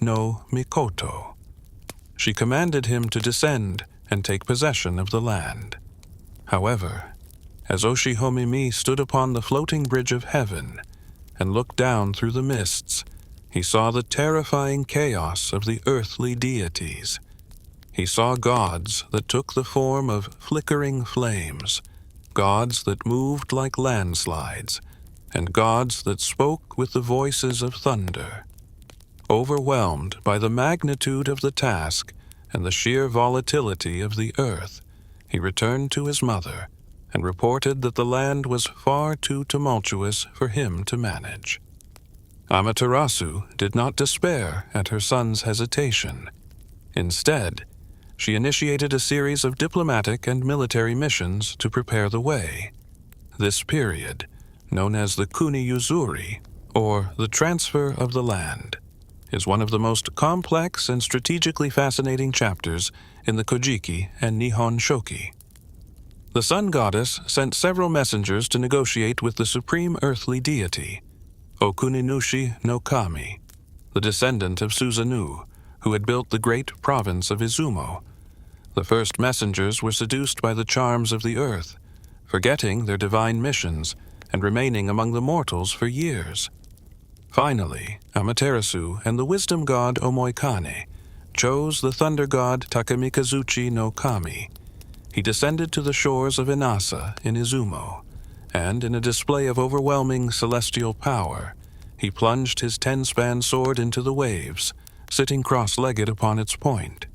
no Mikoto. She commanded him to descend and take possession of the land. However, as Oshihomimi stood upon the floating bridge of heaven and looked down through the mists, he saw the terrifying chaos of the earthly deities. He saw gods that took the form of flickering flames, gods that moved like landslides, and gods that spoke with the voices of thunder. Overwhelmed by the magnitude of the task and the sheer volatility of the earth, he returned to his mother and reported that the land was far too tumultuous for him to manage. Amaterasu did not despair at her son's hesitation. Instead, she initiated a series of diplomatic and military missions to prepare the way. This period, known as the Kuni-Yuzuri, or the transfer of the land, is one of the most complex and strategically fascinating chapters in the Kojiki and Nihon Shoki. The sun goddess sent several messengers to negotiate with the supreme earthly deity, Okuninushi no Kami, the descendant of Susanoo, who had built the great province of Izumo. The first messengers were seduced by the charms of the earth, forgetting their divine missions and remaining among the mortals for years. Finally, Amaterasu and the wisdom god Omoikane chose the thunder god Takamikazuchi no Kami. He descended to the shores of Inasa in Izumo, and in a display of overwhelming celestial power, he plunged his 10-span sword into the waves, sitting cross-legged upon its point.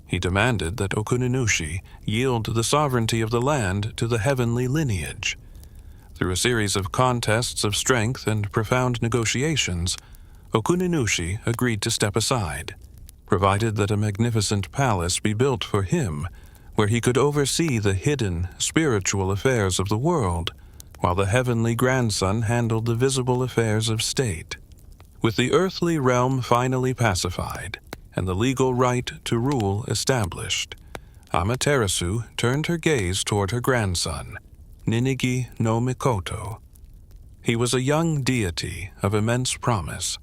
He demanded that Okuninushi yield the sovereignty of the land to the heavenly lineage. Through a series of contests of strength and profound negotiations, Okuninushi agreed to step aside, provided that a magnificent palace be built for him, where he could oversee the hidden, spiritual affairs of the world, while the heavenly grandson handled the visible affairs of state. With the earthly realm finally pacified, and the legal right to rule established, Amaterasu turned her gaze toward her grandson, Ninigi no Mikoto. He was a young deity of immense promise,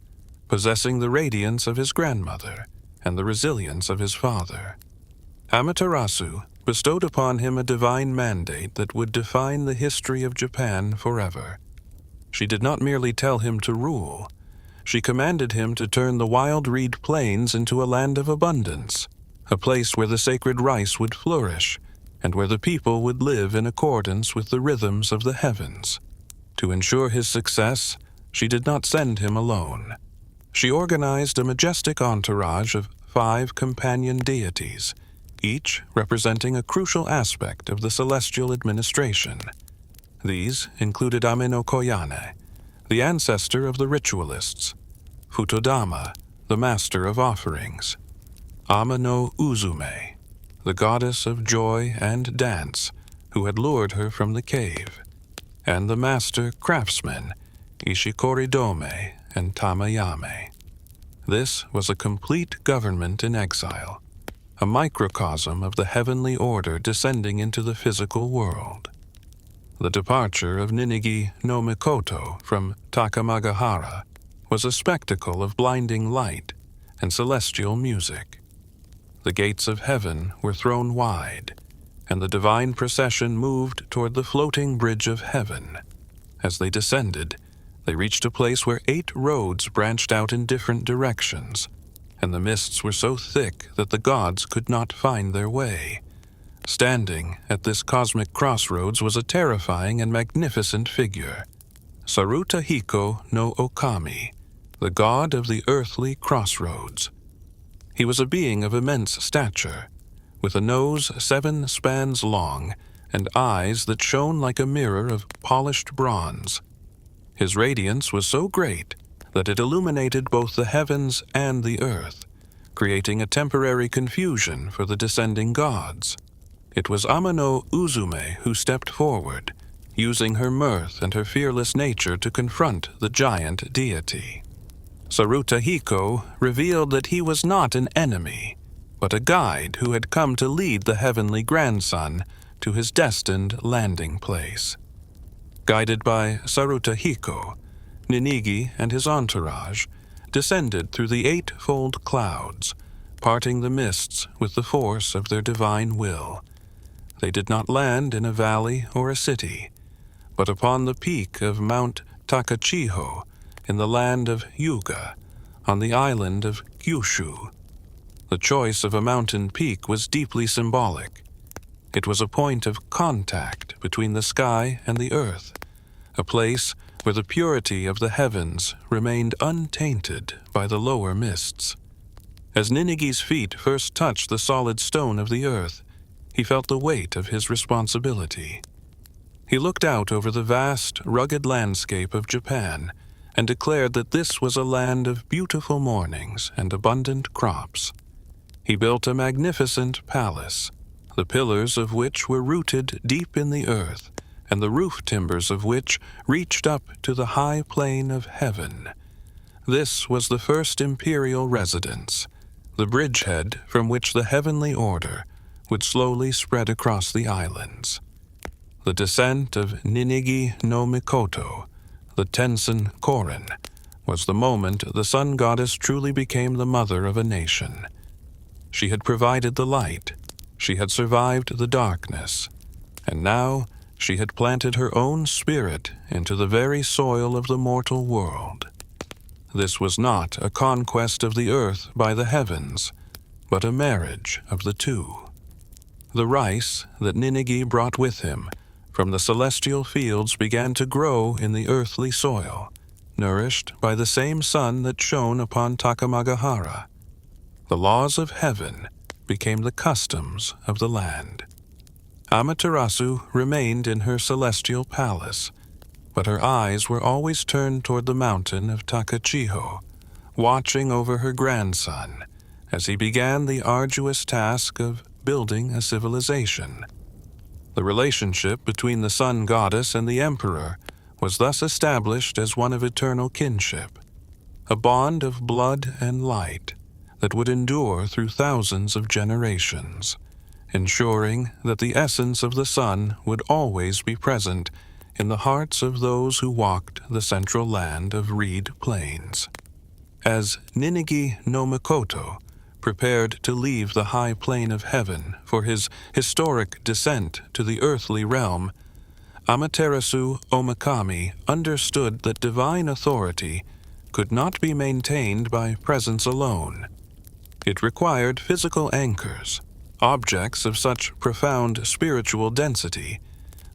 possessing the radiance of his grandmother and the resilience of his father. Amaterasu bestowed upon him a divine mandate that would define the history of Japan forever. She did not merely tell him to rule. She commanded him to turn the wild reed plains into a land of abundance, a place where the sacred rice would flourish, and where the people would live in accordance with the rhythms of the heavens. To ensure his success, she did not send him alone. She organized a majestic entourage of 5 companion deities, each representing a crucial aspect of the celestial administration. These included Ame-no-Koyane, the ancestor of the ritualists, Futodama, the master of offerings, Ama-no-Uzume, the goddess of joy and dance, who had lured her from the cave, and the master craftsmen, Ishikoridome and Tamayame. This was a complete government in exile, a microcosm of the heavenly order descending into the physical world. The departure of Ninigi no Mikoto from Takamagahara was a spectacle of blinding light and celestial music. The gates of heaven were thrown wide, and the divine procession moved toward the floating bridge of heaven. As they descended, they reached a place where 8 roads branched out in different directions, and the mists were so thick that the gods could not find their way. Standing at this cosmic crossroads was a terrifying and magnificent figure, Sarutahiko no Okami, the god of the earthly crossroads. He was a being of immense stature, with a nose 7 spans long and eyes that shone like a mirror of polished bronze. His radiance was so great that it illuminated both the heavens and the earth, creating a temporary confusion for the descending gods. It was Ama-no-Uzume who stepped forward, using her mirth and her fearless nature to confront the giant deity. Sarutahiko revealed that he was not an enemy, but a guide who had come to lead the heavenly grandson to his destined landing place. Guided by Sarutahiko, Ninigi and his entourage descended through the 8-fold clouds, parting the mists with the force of their divine will. They did not land in a valley or a city, but upon the peak of Mount Takachiho in the land of Hyuga, on the island of Kyushu. The choice of a mountain peak was deeply symbolic. It was a point of contact between the sky and the earth, a place where the purity of the heavens remained untainted by the lower mists. As Ninigi's feet first touched the solid stone of the earth, he felt the weight of his responsibility. He looked out over the vast, rugged landscape of Japan and declared that this was a land of beautiful mornings and abundant crops. He built a magnificent palace, the pillars of which were rooted deep in the earth, and the roof timbers of which reached up to the high plane of heaven. This was the first imperial residence, the bridgehead from which the heavenly order would slowly spread across the islands. The descent of Ninigi no Mikoto, the Tensen Korin, was the moment the sun goddess truly became the mother of a nation. She had provided the light, she had survived the darkness, and now she had planted her own spirit into the very soil of the mortal world. This was not a conquest of the earth by the heavens, but a marriage of the two. The rice that Ninigi brought with him from the celestial fields began to grow in the earthly soil, nourished by the same sun that shone upon Takamagahara. The laws of heaven became the customs of the land. Amaterasu remained in her celestial palace, but her eyes were always turned toward the mountain of Takachiho, watching over her grandson as he began the arduous task of building a civilization. The relationship between the sun goddess and the emperor was thus established as one of eternal kinship, a bond of blood and light that would endure through thousands of generations, ensuring that the essence of the sun would always be present in the hearts of those who walked the central land of reed plains. As Ninigi no Mikoto prepared to leave the high plane of heaven for his historic descent to the earthly realm, Amaterasu Omikami understood that divine authority could not be maintained by presence alone. It required physical anchors, objects of such profound spiritual density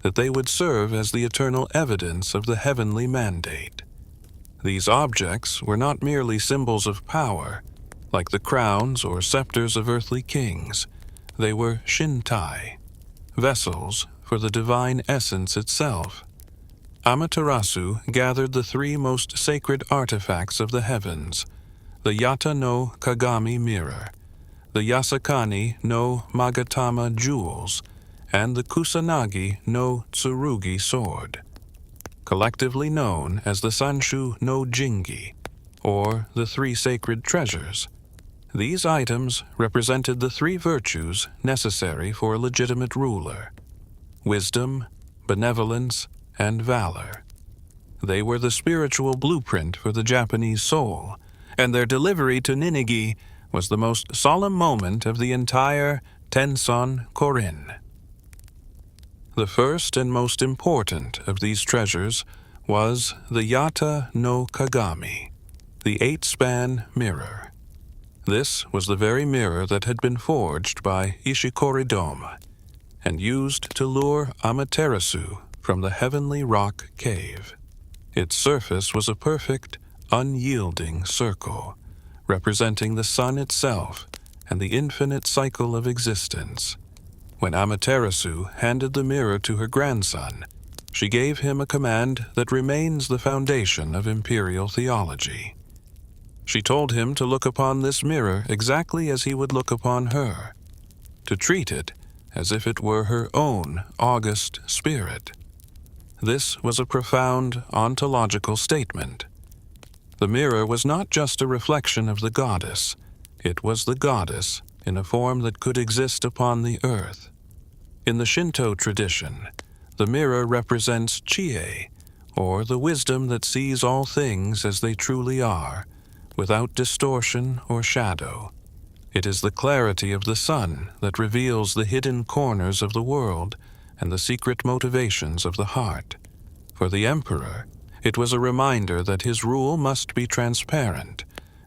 that they would serve as the eternal evidence of the heavenly mandate. These objects were not merely symbols of power, like the crowns or scepters of earthly kings. They were shintai, vessels for the divine essence itself. Amaterasu gathered the three most sacred artifacts of the heavens: the Yata-no-Kagami mirror, the Yasakani-no-Magatama jewels, and the Kusanagi-no-Tsurugi sword, collectively known as the Sanshu no Jingi, or the three sacred treasures. These items represented the three virtues necessary for a legitimate ruler: wisdom, benevolence, and valor. They were the spiritual blueprint for the Japanese soul, and their delivery to Ninigi was the most solemn moment of the entire Tensen Korin. The first and most important of these treasures was the Yata-no-Kagami, the 8-span mirror. This was the very mirror that had been forged by Ishikoridoma and used to lure Amaterasu from the heavenly rock cave. Its surface was a perfect, unyielding circle, representing the sun itself and the infinite cycle of existence. When Amaterasu handed the mirror to her grandson, she gave him a command that remains the foundation of imperial theology. She told him to look upon this mirror exactly as he would look upon her, to treat it as if it were her own august spirit. This was a profound ontological statement. The mirror was not just a reflection of the goddess, it was the goddess in a form that could exist upon the earth. In the Shinto tradition, the mirror represents Chie, or the wisdom that sees all things as they truly are, without distortion or shadow. It is the clarity of the sun that reveals the hidden corners of the world and the secret motivations of the heart. For the emperor, it was a reminder that his rule must be transparent,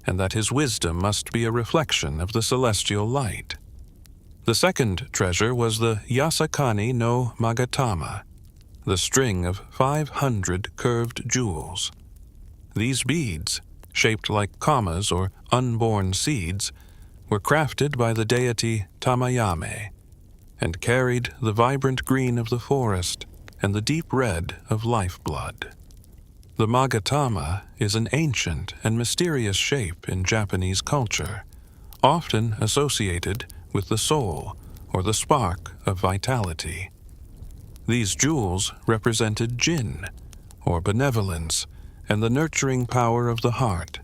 and that his wisdom must be a reflection of the celestial light. The second treasure was the Yasakani-no-Magatama, the string of 500 curved jewels. These beads, shaped like commas or unborn seeds, were crafted by the deity Tamayame, and carried the vibrant green of the forest and the deep red of lifeblood. The Magatama is an ancient and mysterious shape in Japanese culture, often associated with the soul or the spark of vitality. These jewels represented Jin, or benevolence, and the nurturing power of the heart.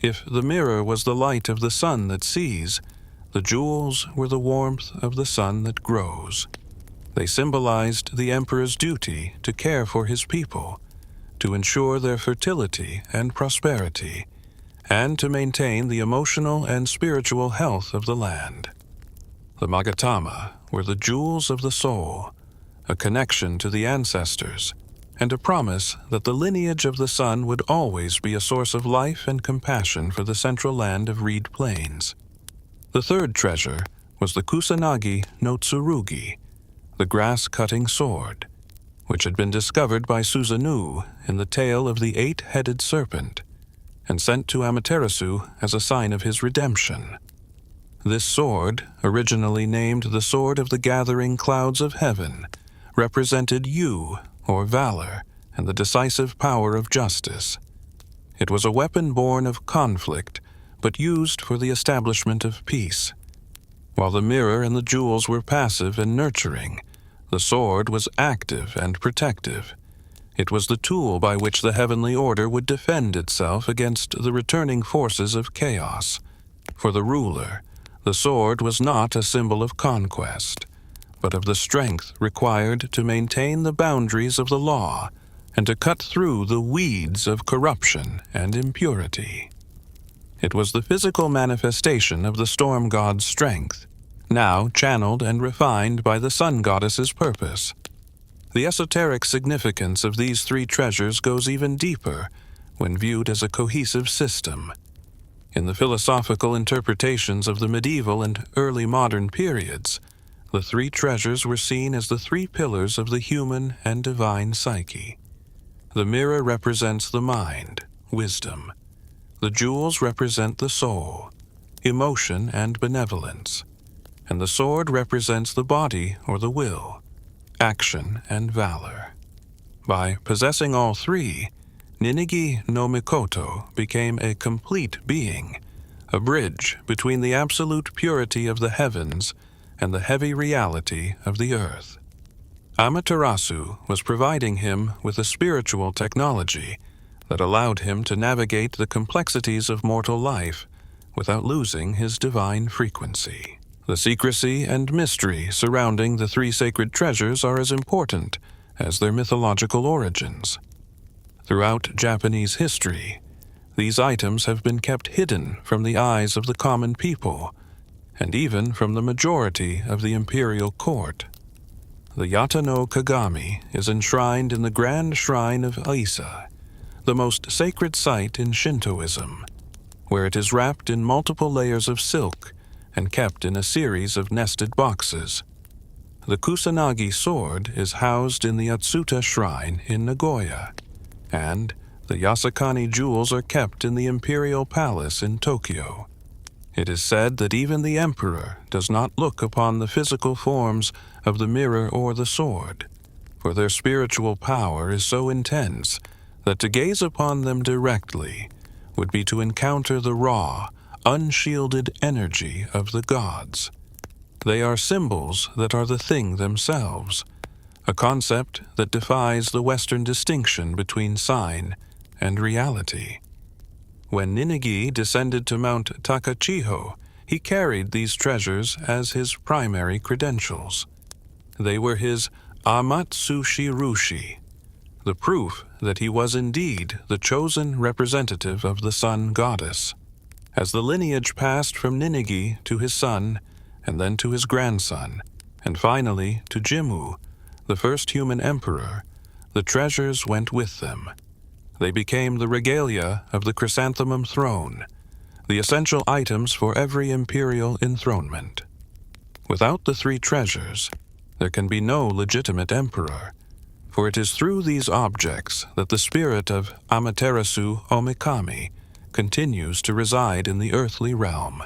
If the mirror was the light of the sun that sees, the jewels were the warmth of the sun that grows. They symbolized the emperor's duty to care for his people, to ensure their fertility and prosperity, and to maintain the emotional and spiritual health of the land. The Magatama were the jewels of the soul, a connection to the ancestors, and a promise that the lineage of the sun would always be a source of life and compassion for the central land of reed plains. The third treasure was the Kusanagi-no-Tsurugi, the grass-cutting sword, which had been discovered by Susanoo in the tale of the 8-headed serpent, and sent to Amaterasu as a sign of his redemption. This sword, originally named the Sword of the Gathering Clouds of Heaven, represented Yu, or valor, and the decisive power of justice. It was a weapon born of conflict, but used for the establishment of peace. While the mirror and the jewels were passive and nurturing, the sword was active and protective. It was the tool by which the heavenly order would defend itself against the returning forces of chaos. For the ruler, the sword was not a symbol of conquest, but of the strength required to maintain the boundaries of the law and to cut through the weeds of corruption and impurity. It was the physical manifestation of the storm god's strength, now channeled and refined by the sun goddess's purpose. The esoteric significance of these three treasures goes even deeper when viewed as a cohesive system. In the philosophical interpretations of the medieval and early modern periods, the three treasures were seen as the three pillars of the human and divine psyche. The mirror represents the mind, wisdom. The jewels represent the soul, emotion and benevolence. And the sword represents the body or the will, action and valor. By possessing all three, Ninigi no Mikoto became a complete being, a bridge between the absolute purity of the heavens and the heavy reality of the earth. Amaterasu was providing him with a spiritual technology that allowed him to navigate the complexities of mortal life without losing his divine frequency. The secrecy and mystery surrounding the three sacred treasures are as important as their mythological origins. Throughout Japanese history, these items have been kept hidden from the eyes of the common people, and even from the majority of the imperial court. The Yata-no-Kagami is enshrined in the Grand Shrine of Ise, the most sacred site in Shintoism, where it is wrapped in multiple layers of silk and kept in a series of nested boxes. The Kusanagi sword is housed in the Atsuta Shrine in Nagoya, and the Yasakani jewels are kept in the Imperial Palace in Tokyo. It is said that even the emperor does not look upon the physical forms of the mirror or the sword, for their spiritual power is so intense that to gaze upon them directly would be to encounter the raw, unshielded energy of the gods. They are symbols that are the thing themselves, a concept that defies the Western distinction between sign and reality. When Ninigi descended to Mount Takachiho, he carried these treasures as his primary credentials. They were his Amatsushirushi, the proof that he was indeed the chosen representative of the sun goddess. As the lineage passed from Ninigi to his son, and then to his grandson, and finally to Jimmu, the first human emperor, the treasures went with them. They became the regalia of the chrysanthemum throne, the essential items for every imperial enthronement. Without the three treasures, there can be no legitimate emperor, for it is through these objects that the spirit of Amaterasu Omikami continues to reside in the earthly realm.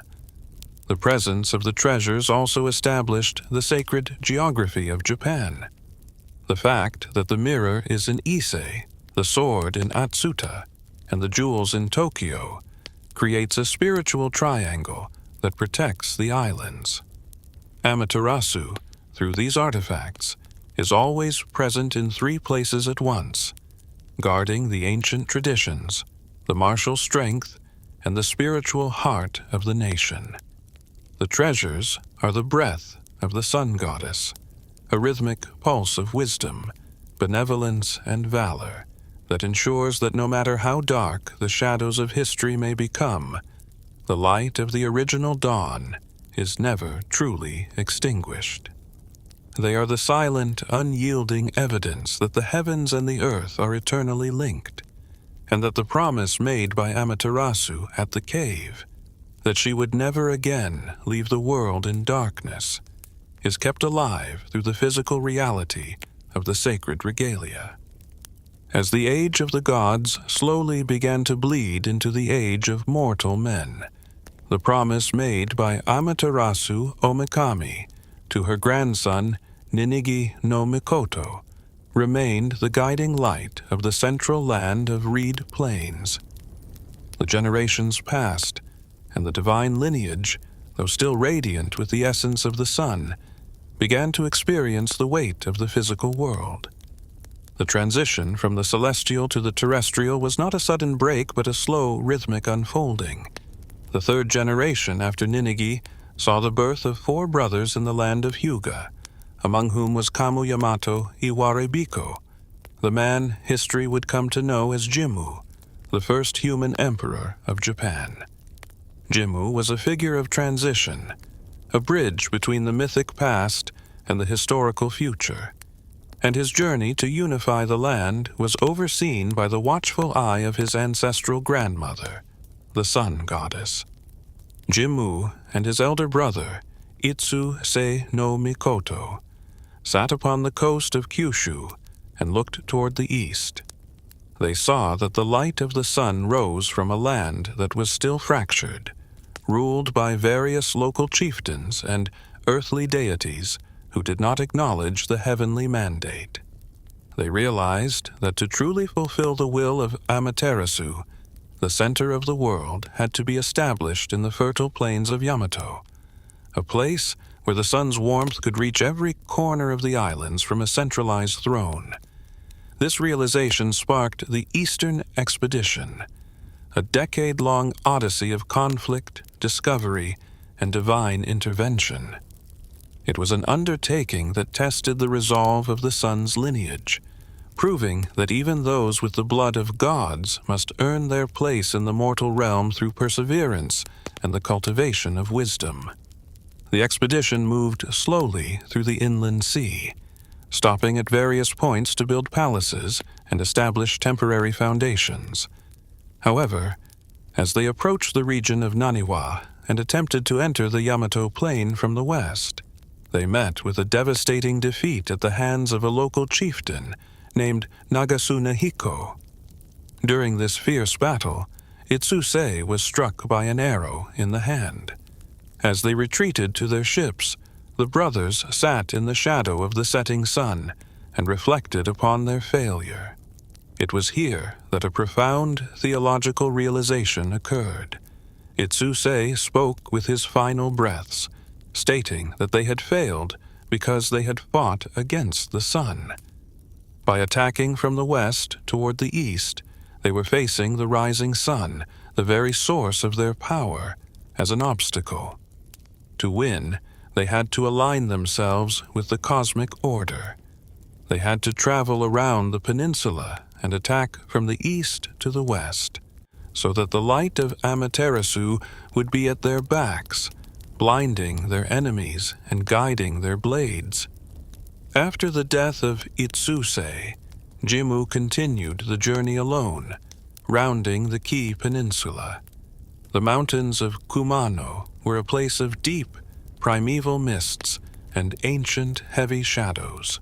The presence of the treasures also established the sacred geography of Japan. The fact that the mirror is in Ise, the sword in Atsuta, and the jewels in Tokyo creates a spiritual triangle that protects the islands. Amaterasu, through these artifacts, is always present in three places at once, guarding the ancient traditions, the martial strength, and the spiritual heart of the nation. The treasures are the breath of the sun goddess, a rhythmic pulse of wisdom, benevolence, and valor that ensures that no matter how dark the shadows of history may become, the light of the original dawn is never truly extinguished. They are the silent, unyielding evidence that the heavens and the earth are eternally linked, and that the promise made by Amaterasu at the cave, that she would never again leave the world in darkness, is kept alive through the physical reality of the sacred regalia. As the age of the gods slowly began to bleed into the age of mortal men, the promise made by Amaterasu Omikami to her grandson Ninigi no Mikoto remained the guiding light of the central land of reed plains. The generations passed, and the divine lineage, though still radiant with the essence of the sun, began to experience the weight of the physical world. The transition from the celestial to the terrestrial was not a sudden break but a slow, rhythmic unfolding. The third generation after Ninigi saw the birth of 4 brothers in the land of Hyuga, among whom was Kamuyamato Iwarebiko, the man history would come to know as Jimmu, the first human emperor of Japan. Jimmu was a figure of transition, a bridge between the mythic past and the historical future, and his journey to unify the land was overseen by the watchful eye of his ancestral grandmother, the sun goddess. Jimmu and his elder brother, Ise no Mikoto, sat upon the coast of Kyushu and looked toward the east. They saw that the light of the sun rose from a land that was still fractured, ruled by various local chieftains and earthly deities who did not acknowledge the heavenly mandate. They realized that to truly fulfill the will of Amaterasu, the center of the world had to be established in the fertile plains of Yamato, a place where the sun's warmth could reach every corner of the islands from a centralized throne. This realization sparked the Eastern Expedition, a decade-long odyssey of conflict, discovery, and divine intervention. It was an undertaking that tested the resolve of the sun's lineage, proving that even those with the blood of gods must earn their place in the mortal realm through perseverance and the cultivation of wisdom. The expedition moved slowly through the inland sea, stopping at various points to build palaces and establish temporary foundations. However, as they approached the region of Naniwa and attempted to enter the Yamato Plain from the west, they met with a devastating defeat at the hands of a local chieftain named Nagasunahiko. During this fierce battle, Itsuse was struck by an arrow in the hand. As they retreated to their ships, the brothers sat in the shadow of the setting sun and reflected upon their failure. It was here that a profound theological realization occurred. Itsuse spoke with his final breaths, stating that they had failed because they had fought against the sun. By attacking from the west toward the east, they were facing the rising sun, the very source of their power, as an obstacle. To win, they had to align themselves with the cosmic order. They had to travel around the peninsula and attack from the east to the west. so that the light of Amaterasu would be at their backs, blinding their enemies and guiding their blades. After the death of Itsuse, Jimmu continued the journey alone, rounding the Ki Peninsula. The mountains of Kumano were a place of deep, primeval mists and ancient, heavy shadows.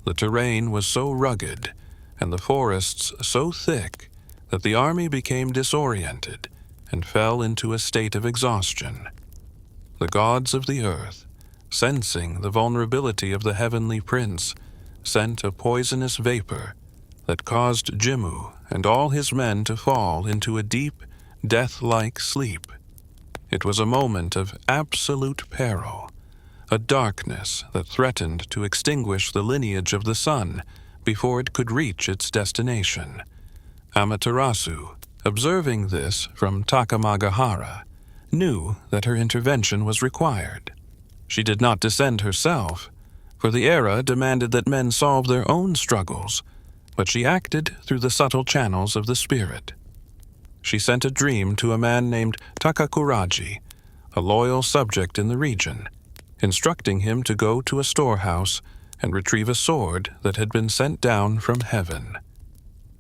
The terrain was so rugged and the forests so thick that the army became disoriented and fell into a state of exhaustion. The gods of the earth, sensing the vulnerability of the heavenly prince, sent a poisonous vapor that caused Jimmu and all his men to fall into a deep, death-like sleep. It was a moment of absolute peril, a darkness that threatened to extinguish the lineage of the sun before it could reach its destination. Amaterasu, observing this from Takamagahara, knew that her intervention was required. She did not descend herself, for the era demanded that men solve their own struggles, but she acted through the subtle channels of the spirit. She sent a dream to a man named Takakuraji, a loyal subject in the region, instructing him to go to a storehouse and retrieve a sword that had been sent down from heaven.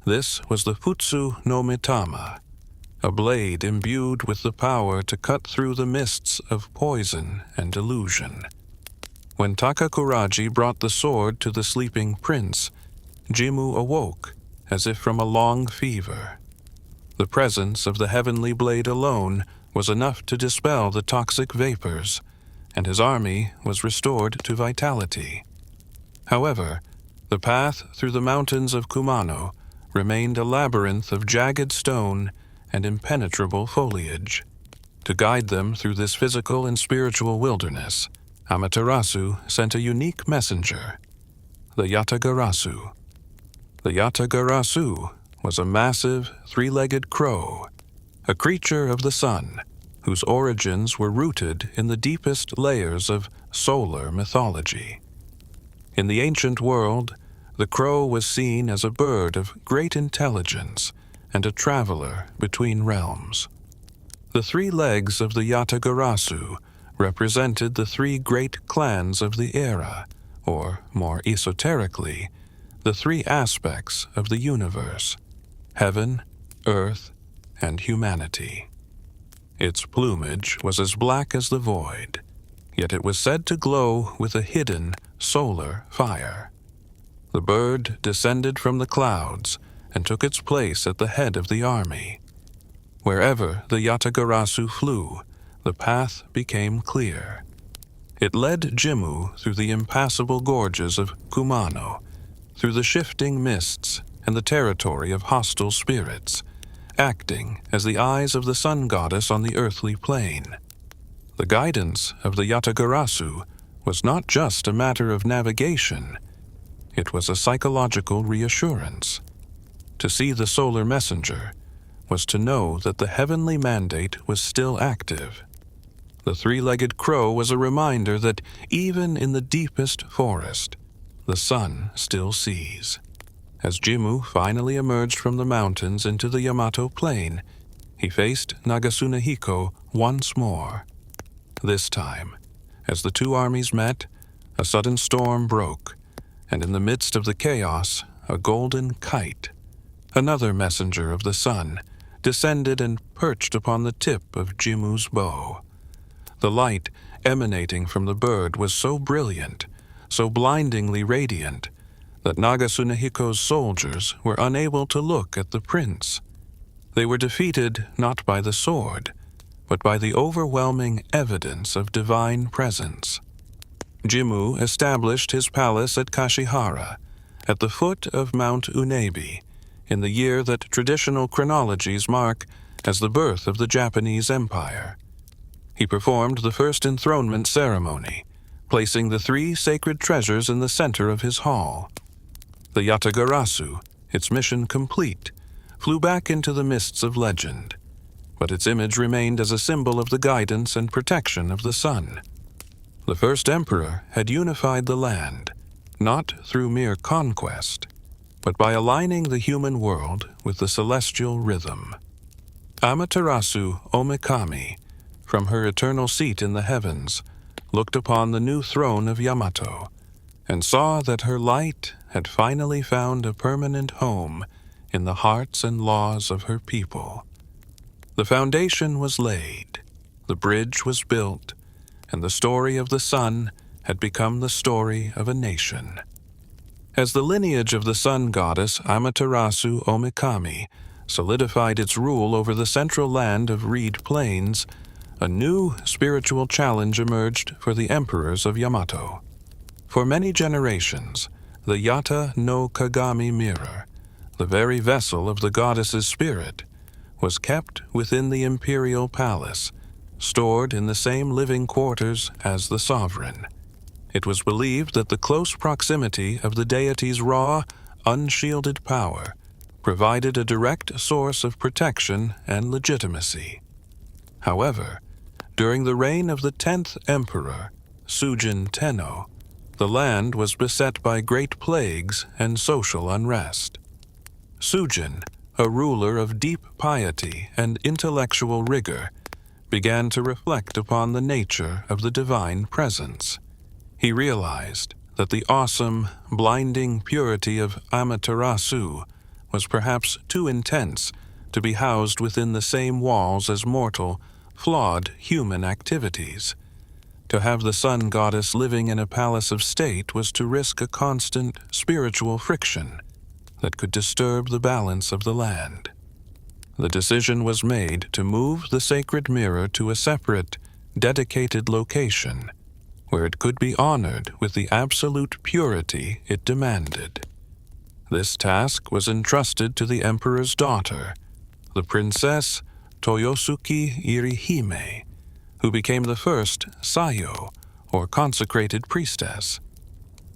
This was the Futsu no Mitama, a blade imbued with the power to cut through the mists of poison and illusion. When Takakuraji brought the sword to the sleeping prince, Jimmu awoke as if from a long fever. The presence of the heavenly blade alone was enough to dispel the toxic vapors, and his army was restored to vitality. However, the path through the mountains of Kumano remained a labyrinth of jagged stone and impenetrable foliage. To guide them through this physical and spiritual wilderness, Amaterasu sent a unique messenger, the Yata-garasu. The Yata-garasu was a massive, three-legged crow, a creature of the sun, whose origins were rooted in the deepest layers of solar mythology. In the ancient world, the crow was seen as a bird of great intelligence and a traveler between realms. The 3 legs of the Yata-garasu represented the 3 great clans of the era, or, more esoterically, the 3 aspects of the universe: heaven, earth, and humanity. Its plumage was as black as the void, yet it was said to glow with a hidden solar fire. The bird descended from the clouds and took its place at the head of the army. Wherever the Yata-garasu flew, the path became clear. It led Jimmu through the impassable gorges of Kumano, through the shifting mists and the territory of hostile spirits, acting as the eyes of the sun goddess on the earthly plane. The guidance of the Yata-garasu was not just a matter of navigation, it was a psychological reassurance. To see the solar messenger was to know that the heavenly mandate was still active. The 3-legged crow was a reminder that even in the deepest forest, the sun still sees. As Jimmu finally emerged from the mountains into the Yamato plain, he faced Nagasunahiko once more. This time, as the 2 armies met, a sudden storm broke, and in the midst of the chaos, a golden kite, another messenger of the sun, descended and perched upon the tip of Jimmu's bow. The light emanating from the bird was so brilliant, so blindingly radiant, that Nagasunahiko's soldiers were unable to look at the prince. They were defeated not by the sword, but by the overwhelming evidence of divine presence. Jimmu established his palace at Kashihara, at the foot of Mount Unebi, in the year that traditional chronologies mark as the birth of the Japanese Empire. He performed the first enthronement ceremony, placing the 3 sacred treasures in the center of his hall. The Yata-garasu, its mission complete, flew back into the mists of legend, but its image remained as a symbol of the guidance and protection of the sun. The first emperor had unified the land, not through mere conquest, but by aligning the human world with the celestial rhythm. Amaterasu Omikami, from her eternal seat in the heavens, looked upon the new throne of Yamato, and saw that her light had finally found a permanent home in the hearts and laws of her people. The foundation was laid, the bridge was built, and the story of the sun had become the story of a nation. As the lineage of the sun goddess Amaterasu Omikami solidified its rule over the central land of Reed Plains, a new spiritual challenge emerged for the emperors of Yamato. For many generations, the Yata-no-Kagami mirror, the very vessel of the goddess's spirit, was kept within the imperial palace, stored in the same living quarters as the sovereign. It was believed that the close proximity of the deity's raw, unshielded power provided a direct source of protection and legitimacy. However, during the reign of the 10th emperor, Sujin Tenno, the land was beset by great plagues and social unrest. Sujin, a ruler of deep piety and intellectual rigor, began to reflect upon the nature of the divine presence. He realized that the awesome, blinding purity of Amaterasu was perhaps too intense to be housed within the same walls as mortal, flawed human activities. To have the sun goddess living in a palace of state was to risk a constant spiritual friction that could disturb the balance of the land. The decision was made to move the sacred mirror to a separate, dedicated location, where it could be honored with the absolute purity it demanded. This task was entrusted to the emperor's daughter, the Princess Toyosuke Irihime, who became the first Sayo, or consecrated priestess.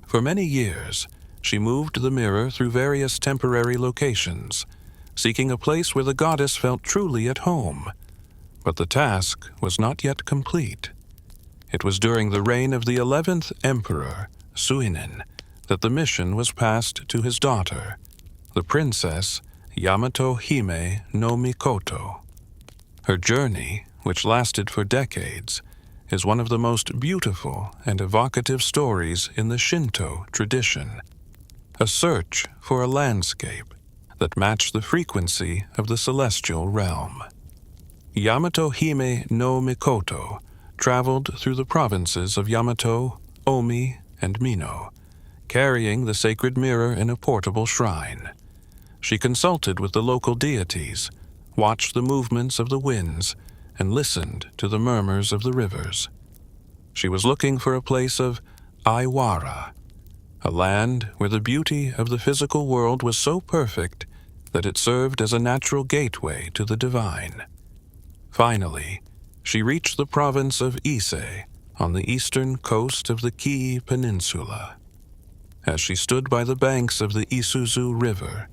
For many years, she moved the mirror through various temporary locations, seeking a place where the goddess felt truly at home. But the task was not yet complete. It was during the reign of the 11th emperor, Suinin, that the mission was passed to his daughter, the Princess Yamato-hime no Mikoto. Her journey, which lasted for decades, is one of the most beautiful and evocative stories in the Shinto tradition, a search for a landscape that matched the frequency of the celestial realm. Yamato-hime no Mikoto traveled through the provinces of Yamato, Omi, and Mino, carrying the sacred mirror in a portable shrine. She consulted with the local deities, watched the movements of the winds, and listened to the murmurs of the rivers. She was looking for a place of Aiwara, a land where the beauty of the physical world was so perfect that it served as a natural gateway to the divine. Finally, she reached the province of Ise on the eastern coast of the Kii Peninsula. As she stood by the banks of the Isuzu River,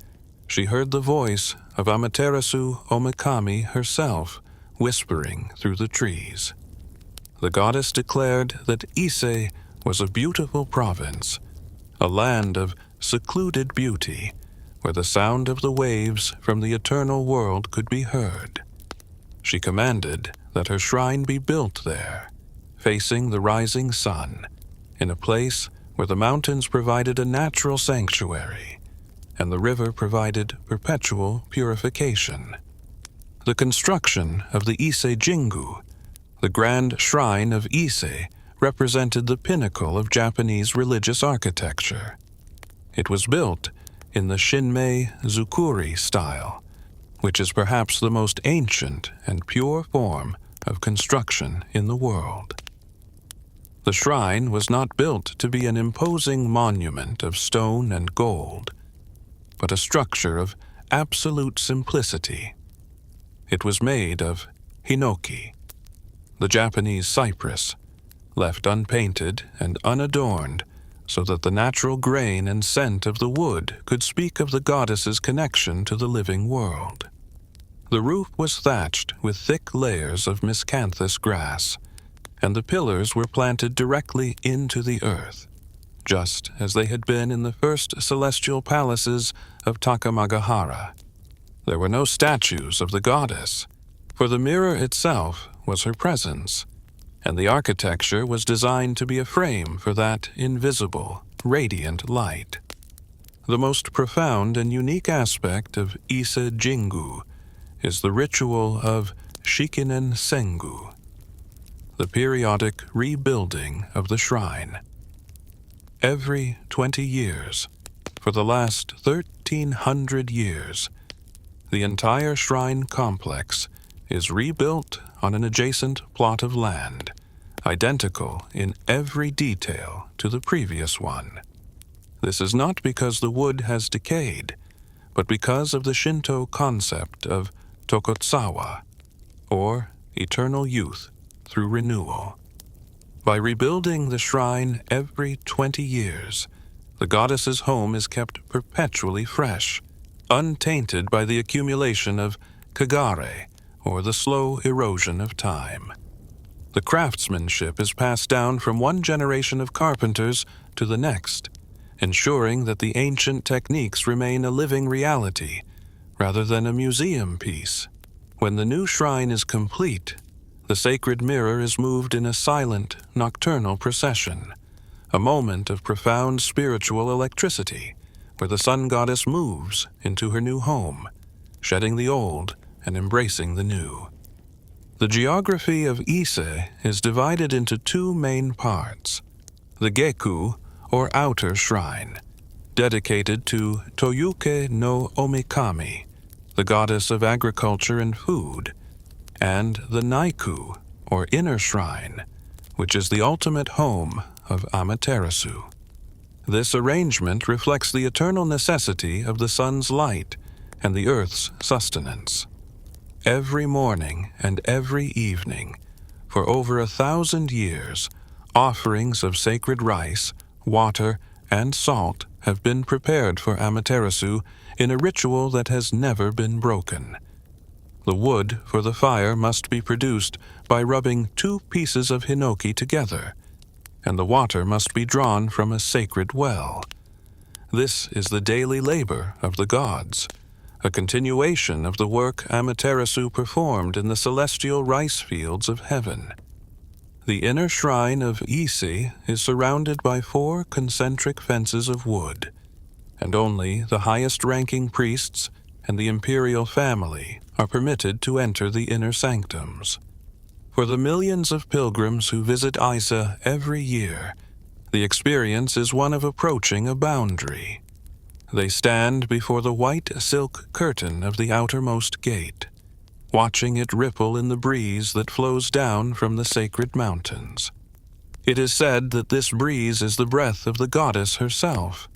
she heard the voice of Amaterasu Omikami herself whispering through the trees. The goddess declared that Ise was a beautiful province, a land of secluded beauty, where the sound of the waves from the eternal world could be heard. She commanded that her shrine be built there, facing the rising sun, in a place where the mountains provided a natural sanctuary, and the river provided perpetual purification. The construction of the Ise Jingu, the grand shrine of Ise, represented the pinnacle of Japanese religious architecture. It was built in the Shinmei Zukuri style, which is perhaps the most ancient and pure form of construction in the world. The shrine was not built to be an imposing monument of stone and gold, but a structure of absolute simplicity. It was made of hinoki, the Japanese cypress, left unpainted and unadorned so that the natural grain and scent of the wood could speak of the goddess's connection to the living world. The roof was thatched with thick layers of miscanthus grass, and the pillars were planted directly into the earth, just as they had been in the first celestial palaces of Takamagahara. There were no statues of the goddess, For the mirror itself was her presence, and the architecture was designed to be a frame for that invisible, radiant light. The most profound and unique aspect of Ise Jingu is the ritual of Shikinen Sengu, the periodic rebuilding of the shrine. Every 20 years, for the last 1,300 years, the entire shrine complex is rebuilt on an adjacent plot of land, identical in every detail to the previous one. This is not because the wood has decayed, but because of the Shinto concept of Tokotsawa, or eternal youth through renewal. By rebuilding the shrine every 20 years, the goddess's home is kept perpetually fresh, untainted by the accumulation of kagare, or the slow erosion of time. The craftsmanship is passed down from one generation of carpenters to the next, ensuring that the ancient techniques remain a living reality rather than a museum piece. When the new shrine is complete, the sacred mirror is moved in a silent, nocturnal procession, a moment of profound spiritual electricity, where the sun goddess moves into her new home, shedding the old and embracing the new. The geography of Ise is divided into two main parts: the Geku, or outer shrine, dedicated to Toyuke-no-Omikami, the goddess of agriculture and food, and the Naiku, or inner shrine, which is the ultimate home of Amaterasu. This arrangement reflects the eternal necessity of the sun's light and the earth's sustenance. Every morning and every evening, for over 1,000 years, offerings of sacred rice, water, and salt have been prepared for Amaterasu in a ritual that has never been broken. The wood for the fire must be produced by rubbing 2 pieces of hinoki together, and the water must be drawn from a sacred well. This is the daily labor of the gods, a continuation of the work Amaterasu performed in the celestial rice fields of heaven. The inner shrine of Ise is surrounded by 4 concentric fences of wood, and only the highest-ranking priests and the imperial family are permitted to enter the inner sanctums. For the millions of pilgrims who visit Ise every year, the experience is one of approaching a boundary. They stand before the white silk curtain of the outermost gate, watching it ripple in the breeze that flows down from the sacred mountains. It is said that this breeze is the breath of the goddess herself.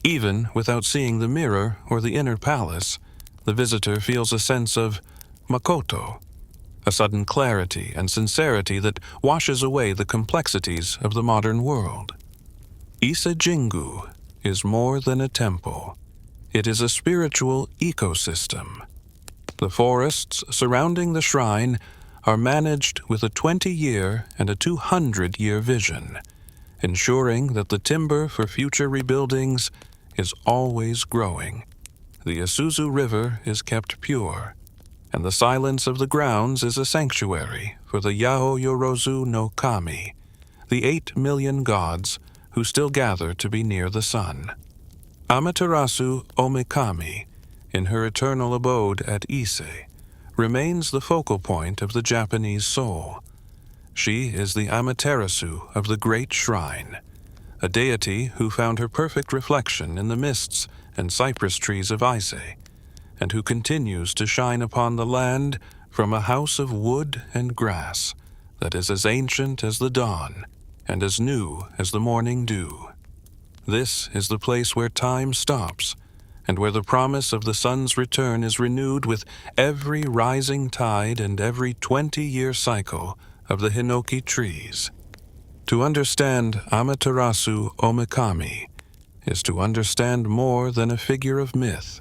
Even without seeing the mirror or the inner palace, the visitor feels a sense of makoto, a sudden clarity and sincerity that washes away the complexities of the modern world. Ise Jingu is more than a temple. It is a spiritual ecosystem. The forests surrounding the shrine are managed with a 20-year and a 200-year vision, ensuring that the timber for future rebuildings is always growing. The Isuzu River is kept pure, and the silence of the grounds is a sanctuary for the Yaoyorozu no Kami, the 8 million gods who still gather to be near the sun. Amaterasu Omikami, in her eternal abode at Ise, remains the focal point of the Japanese soul. She is the Amaterasu of the Great Shrine, a deity who found her perfect reflection in the mists and cypress trees of Ise, and who continues to shine upon the land from a house of wood and grass that is as ancient as the dawn and as new as the morning dew. This is the place where time stops, and where the promise of the sun's return is renewed with every rising tide and every 20-year cycle of the hinoki trees. To understand Amaterasu Omikami is to understand more than a figure of myth.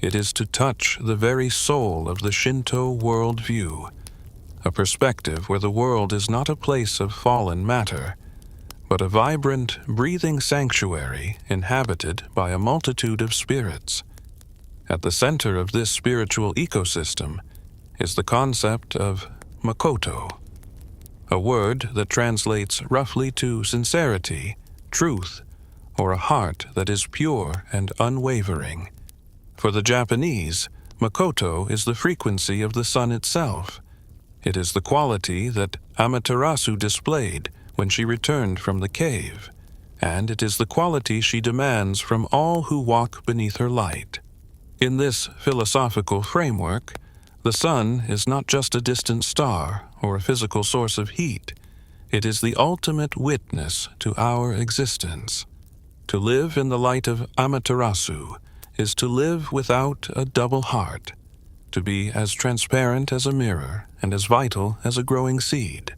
It is to touch the very soul of the Shinto worldview, a perspective where the world is not a place of fallen matter, but a vibrant, breathing sanctuary inhabited by a multitude of spirits. At the center of this spiritual ecosystem is the concept of Makoto, a word that translates roughly to sincerity, truth, or a heart that is pure and unwavering. For the Japanese, Makoto is the frequency of the sun itself. It is the quality that Amaterasu displayed when she returned from the cave, and it is the quality she demands from all who walk beneath her light. In this philosophical framework, the sun is not just a distant star or a physical source of heat. It is the ultimate witness to our existence. To live in the light of Amaterasu is to live without a double heart, to be as transparent as a mirror and as vital as a growing seed.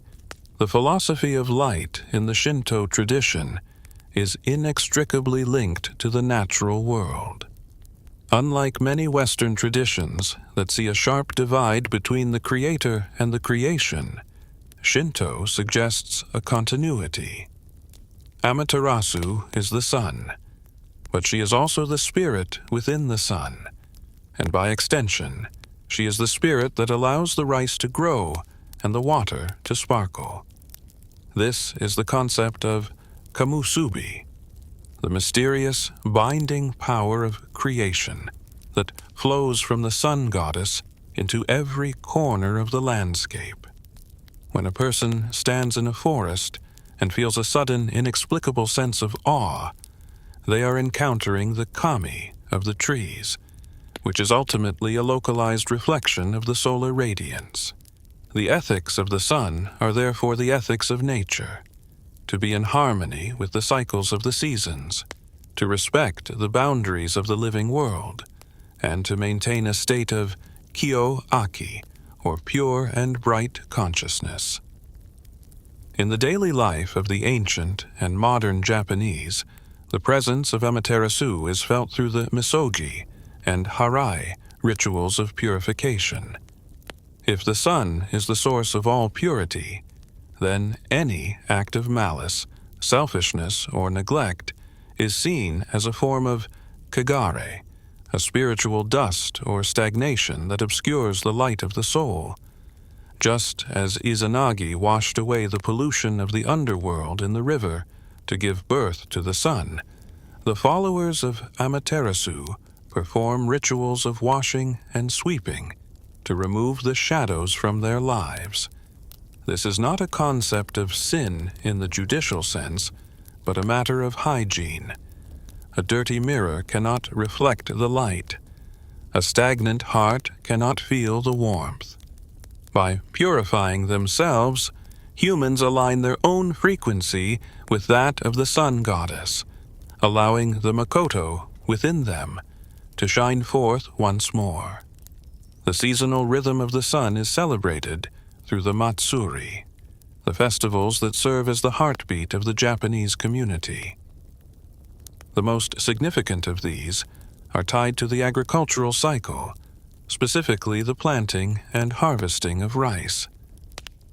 The philosophy of light in the Shinto tradition is inextricably linked to the natural world. Unlike many Western traditions that see a sharp divide between the creator and the creation, Shinto suggests a continuity. Amaterasu is the sun, but she is also the spirit within the sun, and by extension, she is the spirit that allows the rice to grow and the water to sparkle. This is the concept of kamusubi, the mysterious, binding power of creation that flows from the sun goddess into every corner of the landscape. When a person stands in a forest and feels a sudden, inexplicable sense of awe, they are encountering the kami of the trees, which is ultimately a localized reflection of the solar radiance. The ethics of the sun are therefore the ethics of nature, to be in harmony with the cycles of the seasons, to respect the boundaries of the living world, and to maintain a state of kyo-aki, or pure and bright consciousness. In the daily life of the ancient and modern Japanese, the presence of Amaterasu is felt through the Misogi and Harai rituals of purification. If the sun is the source of all purity, then any act of malice, selfishness, or neglect is seen as a form of kagare, a spiritual dust or stagnation that obscures the light of the soul. Just as Izanagi washed away the pollution of the underworld in the river to give birth to the sun, the followers of Amaterasu perform rituals of washing and sweeping to remove the shadows from their lives. This is not a concept of sin in the judicial sense, but a matter of hygiene. A dirty mirror cannot reflect the light. A stagnant heart cannot feel the warmth. By purifying themselves, humans align their own frequency with that of the sun goddess, allowing the Makoto within them to shine forth once more. The seasonal rhythm of the sun is celebrated through the Matsuri, the festivals that serve as the heartbeat of the Japanese community. The most significant of these are tied to the agricultural cycle, specifically the planting and harvesting of rice.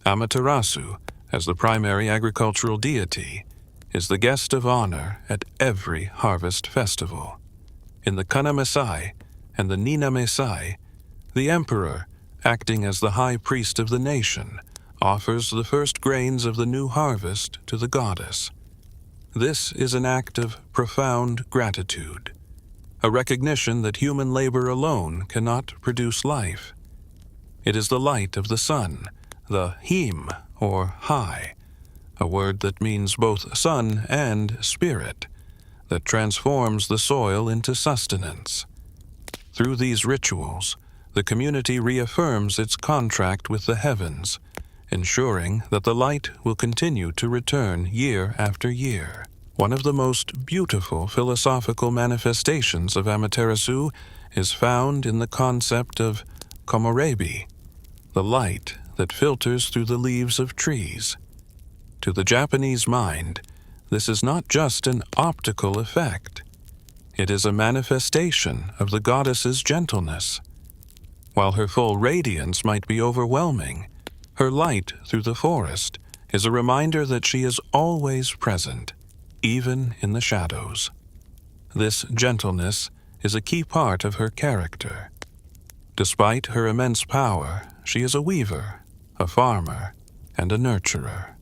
Amaterasu, as the primary agricultural deity, is the guest of honor at every harvest festival. In the Kana-mesai and the Nina-mesai, the emperor, acting as the high priest of the nation, offers the first grains of the new harvest to the goddess. This is an act of profound gratitude, a recognition that human labor alone cannot produce life. It is the light of the sun, the him, or high, a word that means both sun and spirit, that transforms the soil into sustenance. Through these rituals, the community reaffirms its contract with the heavens, ensuring that the light will continue to return year after year. One of the most beautiful philosophical manifestations of Amaterasu is found in the concept of komorebi, the light that filters through the leaves of trees. To the Japanese mind, this is not just an optical effect. It is a manifestation of the goddess's gentleness. While her full radiance might be overwhelming, her light through the forest is a reminder that she is always present, even in the shadows. This gentleness is a key part of her character. Despite her immense power, she is a weaver, a farmer, and a nurturer.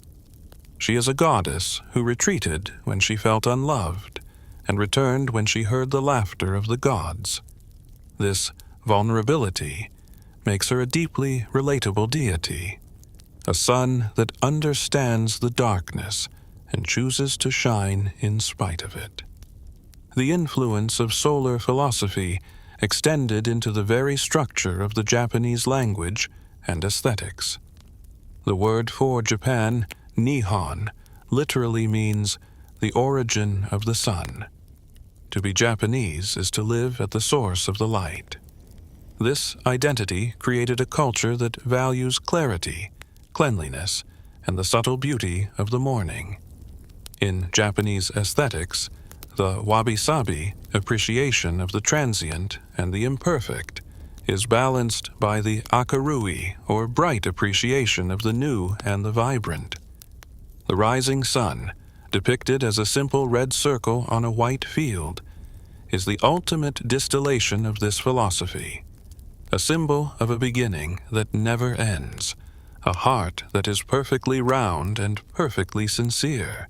She is a goddess who retreated when she felt unloved and returned when she heard the laughter of the gods. This vulnerability makes her a deeply relatable deity, a sun that understands the darkness and chooses to shine in spite of it. The influence of solar philosophy extended into the very structure of the Japanese language and aesthetics. The word for Japan, Nihon, literally means the origin of the sun. To be Japanese is to live at the source of the light. This identity created a culture that values clarity, cleanliness, and the subtle beauty of the morning. In Japanese aesthetics, the wabi-sabi appreciation of the transient and the imperfect is balanced by the akarui, or bright appreciation of the new and the vibrant. The rising sun, depicted as a simple red circle on a white field, is the ultimate distillation of this philosophy, a symbol of a beginning that never ends, a heart that is perfectly round and perfectly sincere.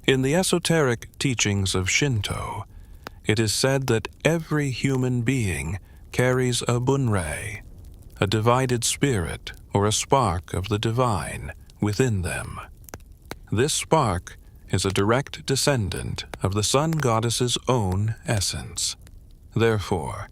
In the esoteric teachings of Shinto, it is said that every human being carries a bunrei, a divided spirit or a spark of the divine, within them. This spark is a direct descendant of the sun goddess's own essence. Therefore,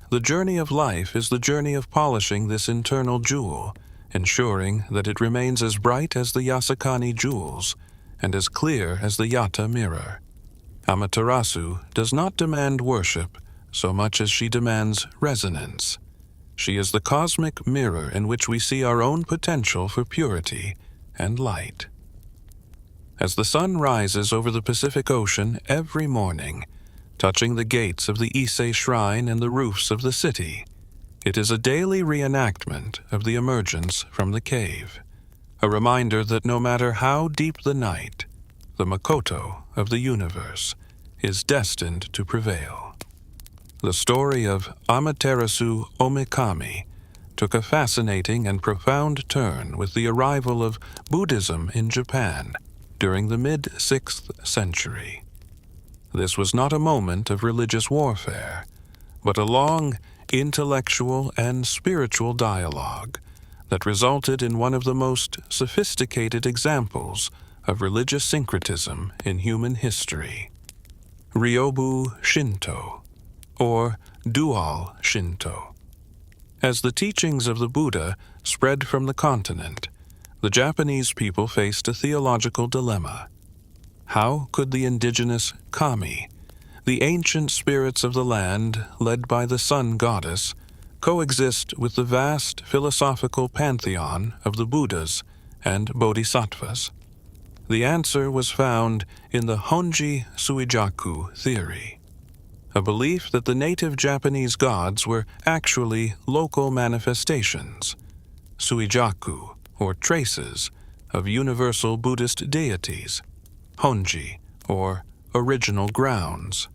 the journey of life is the journey of polishing this internal jewel, ensuring that it remains as bright as the Yasakani jewels and as clear as the Yata mirror. Amaterasu does not demand worship so much as she demands resonance. She is the cosmic mirror in which we see our own potential for purity and light. As the sun rises over the Pacific Ocean every morning, touching the gates of the Ise Shrine and the roofs of the city, it is a daily reenactment of the emergence from the cave, a reminder that no matter how deep the night, the Makoto of the universe is destined to prevail. The story of Amaterasu Omikami took a fascinating and profound turn with the arrival of Buddhism in Japan during the mid-6th century. This was not a moment of religious warfare, but a long intellectual and spiritual dialogue that resulted in one of the most sophisticated examples of religious syncretism in human history. Ryobu Shinto, or Dual Shinto. As the teachings of the Buddha spread from the continent, the Japanese people faced a theological dilemma. How could the indigenous kami, the ancient spirits of the land led by the sun goddess, coexist with the vast philosophical pantheon of the Buddhas and Bodhisattvas? The answer was found in the Honji Suijaku theory, a belief that the native Japanese gods were actually local manifestations, Suijaku, or traces, of universal Buddhist deities, Honji, or original grounds.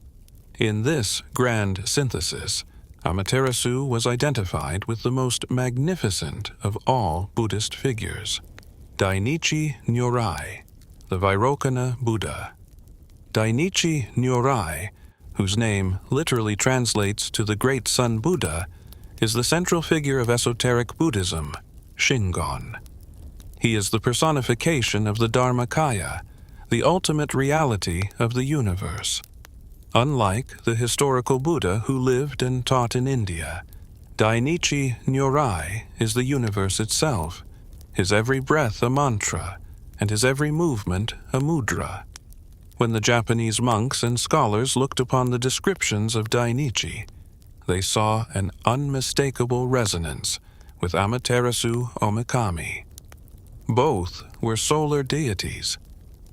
In this grand synthesis, Amaterasu was identified with the most magnificent of all Buddhist figures, Dainichi Nyorai, the Vairocana Buddha. Dainichi Nyorai, whose name literally translates to the Great Sun Buddha, is the central figure of esoteric Buddhism, Shingon. He is the personification of the Dharmakaya, the ultimate reality of the universe. Unlike the historical Buddha who lived and taught in India, Dainichi Nyorai is the universe itself, his every breath a mantra, and his every movement a mudra. When the Japanese monks and scholars looked upon the descriptions of Dainichi, they saw an unmistakable resonance with Amaterasu Omikami. Both were solar deities.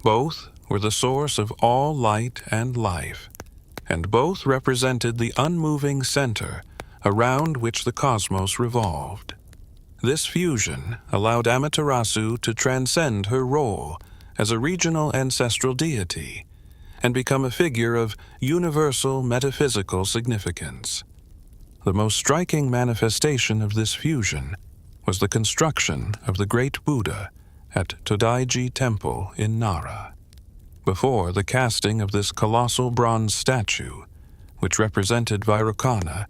Both were the source of all light and life, and both represented the unmoving center around which the cosmos revolved. This fusion allowed Amaterasu to transcend her role as a regional ancestral deity and become a figure of universal metaphysical significance. The most striking manifestation of this fusion was the construction of the Great Buddha at Todaiji Temple in Nara. Before the casting of this colossal bronze statue, which represented Vairocana,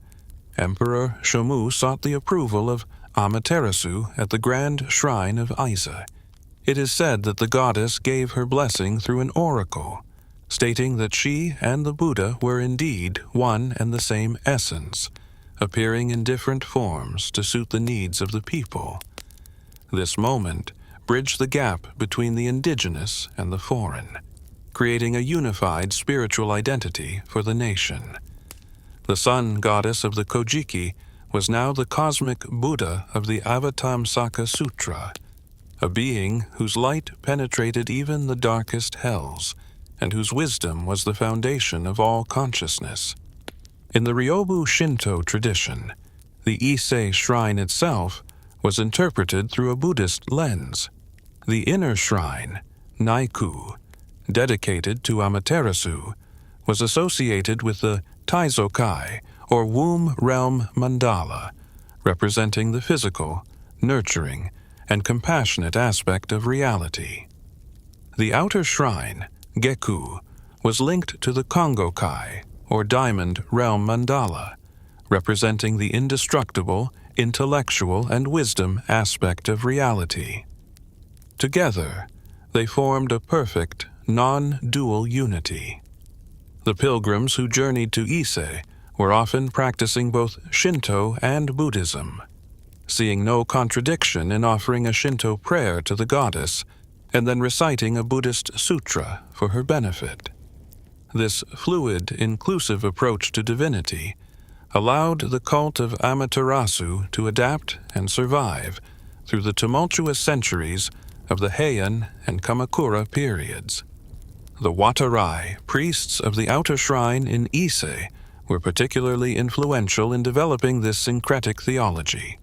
Emperor Shomu sought the approval of Amaterasu at the Grand Shrine of Ise. It is said that the goddess gave her blessing through an oracle, stating that she and the Buddha were indeed one and the same essence, appearing in different forms to suit the needs of the people. This moment bridged the gap between the indigenous and the foreign, creating a unified spiritual identity for the nation. The sun goddess of the Kojiki was now the cosmic Buddha of the Avatamsaka Sutra, a being whose light penetrated even the darkest hells, and whose wisdom was the foundation of all consciousness. In the Ryobu Shinto tradition, the Ise Shrine itself was interpreted through a Buddhist lens. The inner shrine, Naiku, dedicated to Amaterasu, was associated with the Taizokai, or womb realm mandala, representing the physical, nurturing, and compassionate aspect of reality. The outer shrine, Geku, was linked to the Kongo-kai, or diamond realm mandala, representing the indestructible, intellectual, and wisdom aspect of reality. Together, they formed a perfect, non-dual unity. The pilgrims who journeyed to Ise were often practicing both Shinto and Buddhism, seeing no contradiction in offering a Shinto prayer to the goddess and then reciting a Buddhist sutra for her benefit. This fluid, inclusive approach to divinity allowed the cult of Amaterasu to adapt and survive through the tumultuous centuries of the Heian and Kamakura periods. The Watarai, priests of the outer shrine in Ise, were particularly influential in developing this syncretic theology.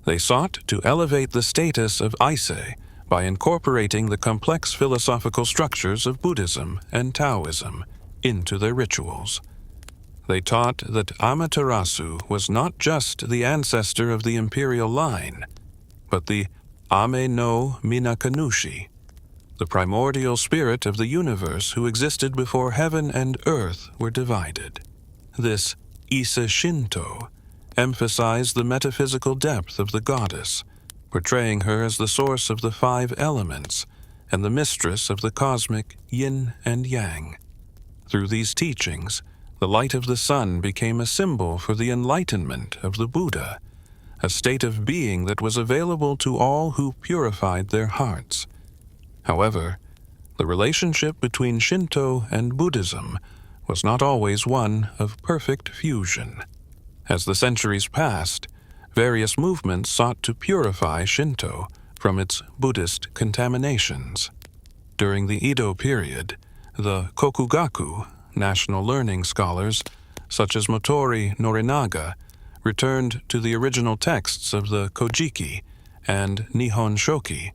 They sought to elevate the status of Ise by incorporating the complex philosophical structures of Buddhism and Taoism into their rituals. They taught that Amaterasu was not just the ancestor of the imperial line, but the Ame-no-Minakanushi, the primordial spirit of the universe who existed before heaven and earth were divided. This Ise Shinto emphasized the metaphysical depth of the goddess, portraying her as the source of the 5 elements and the mistress of the cosmic yin and yang. Through these teachings, the light of the sun became a symbol for the enlightenment of the Buddha, a state of being that was available to all who purified their hearts. However, the relationship between Shinto and Buddhism was not always one of perfect fusion. As the centuries passed, various movements sought to purify Shinto from its Buddhist contaminations. During the Edo period, the Kokugaku, national learning scholars, such as Motori Norinaga, returned to the original texts of the Kojiki and Nihon Shoki.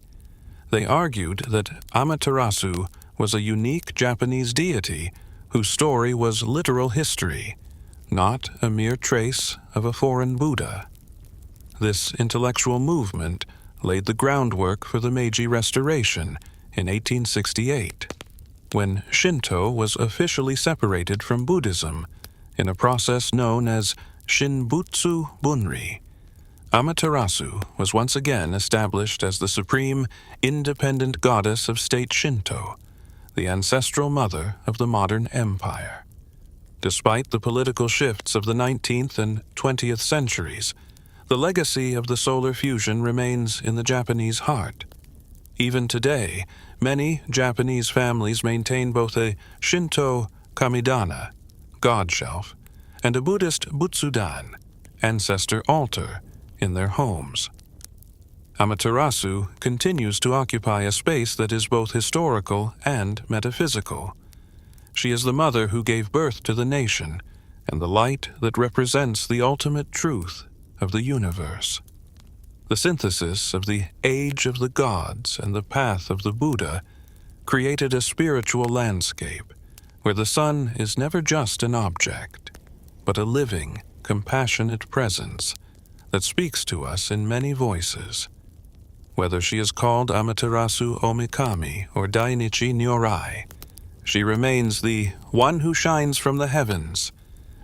They argued that Amaterasu was a unique Japanese deity whose story was literal history, not a mere trace of a foreign Buddha. This intellectual movement laid the groundwork for the Meiji Restoration in 1868, when Shinto was officially separated from Buddhism in a process known as Shinbutsu Bunri. Amaterasu was once again established as the supreme, independent goddess of state Shinto, the ancestral mother of the modern empire. Despite the political shifts of the 19th and 20th centuries, the legacy of the solar fusion remains in the Japanese heart. Even today, many Japanese families maintain both a Shinto kamidana, god shelf, and a Buddhist butsudan, ancestor altar, in their homes. Amaterasu continues to occupy a space that is both historical and metaphysical. She is the mother who gave birth to the nation and the light that represents the ultimate truth of the universe. The synthesis of the age of the gods and the path of the Buddha created a spiritual landscape where the sun is never just an object, but a living, compassionate presence, that speaks to us in many voices. Whether she is called Amaterasu Omikami or Dainichi Nyorai, she remains the one who shines from the heavens,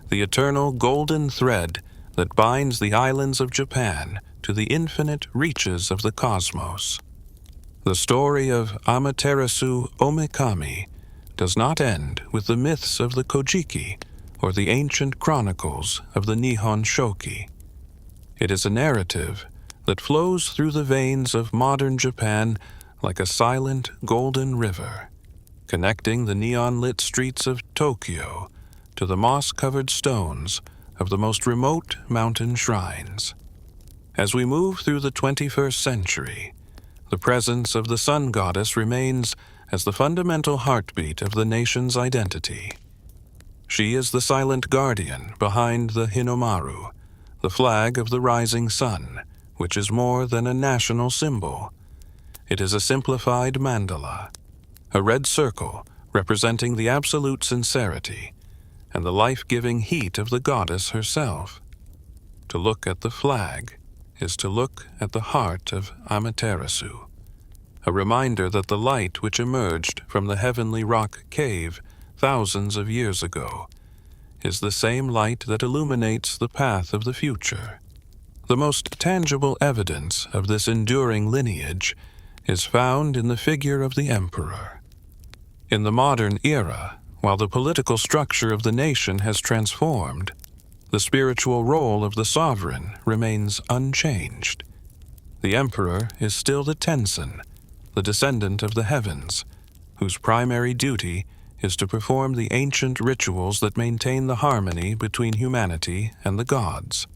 the eternal golden thread that binds the islands of Japan to the infinite reaches of the cosmos. The story of Amaterasu Omikami does not end with the myths of the Kojiki or the ancient chronicles of the Nihon Shoki. It is a narrative that flows through the veins of modern Japan like a silent golden river, connecting the neon-lit streets of Tokyo to the moss-covered stones of the most remote mountain shrines. As we move through the 21st century, the presence of the sun goddess remains as the fundamental heartbeat of the nation's identity. She is the silent guardian behind the Hinomaru, the flag of the rising sun, which is more than a national symbol. It is a simplified mandala, a red circle representing the absolute sincerity and the life-giving heat of the goddess herself. To look at the flag is to look at the heart of Amaterasu, a reminder that the light which emerged from the heavenly rock cave thousands of years ago is the same light that illuminates the path of the future. The most tangible evidence of this enduring lineage is found in the figure of the emperor. In the modern era, while the political structure of the nation has transformed, the spiritual role of the sovereign remains unchanged. The emperor is still the Tensen, the descendant of the heavens, whose primary duty is to perform the ancient rituals that maintain the harmony between humanity and the gods.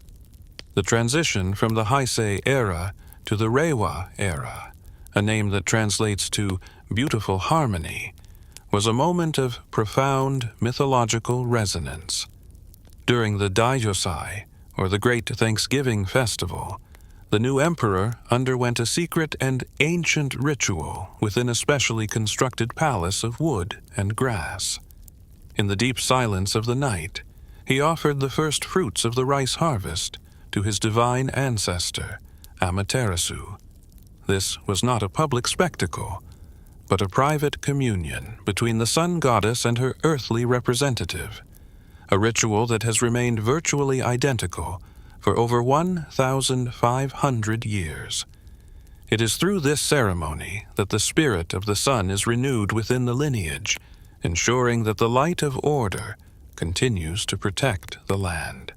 The transition from the Heisei era to the Reiwa era, a name that translates to beautiful harmony, was a moment of profound mythological resonance. During the Daijosai, or the Great Thanksgiving Festival, the new emperor underwent a secret and ancient ritual within a specially constructed palace of wood and grass. In the deep silence of the night, he offered the first fruits of the rice harvest to his divine ancestor, Amaterasu. This was not a public spectacle, but a private communion between the sun goddess and her earthly representative, a ritual that has remained virtually identical for over 1,500 years. It is through this ceremony that the spirit of the sun is renewed within the lineage, ensuring that the light of order continues to protect the land.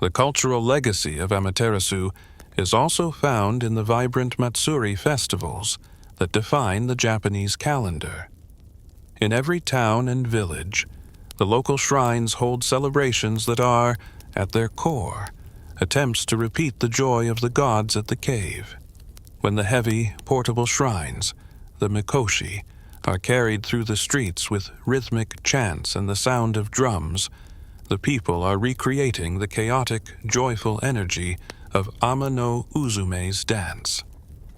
The cultural legacy of Amaterasu is also found in the vibrant Matsuri festivals that define the Japanese calendar. In every town and village, the local shrines hold celebrations that are, at their core, attempts to repeat the joy of the gods at the cave. When the heavy, portable shrines, the mikoshi, are carried through the streets with rhythmic chants and the sound of drums, the people are recreating the chaotic, joyful energy of Ama-no-Uzume's dance.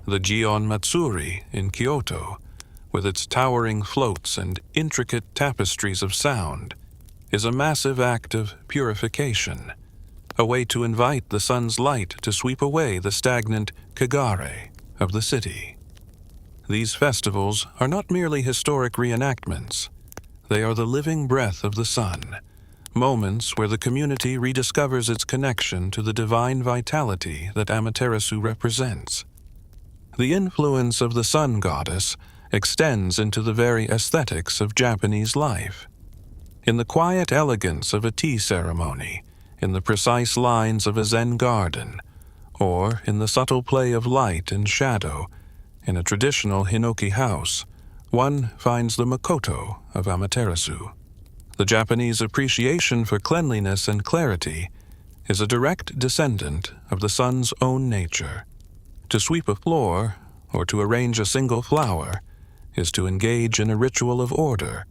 The Gion Matsuri in Kyoto, with its towering floats and intricate tapestries of sound, is a massive act of purification, a way to invite the sun's light to sweep away the stagnant kagare of the city. These festivals are not merely historic reenactments. They are the living breath of the sun, moments where the community rediscovers its connection to the divine vitality that Amaterasu represents. The influence of the sun goddess extends into the very aesthetics of Japanese life. In the quiet elegance of a tea ceremony, in the precise lines of a Zen garden, or in the subtle play of light and shadow in a traditional Hinoki house, one finds the Makoto of Amaterasu. The Japanese appreciation for cleanliness and clarity is a direct descendant of the sun's own nature. To sweep a floor or to arrange a single flower is to engage in a ritual of order,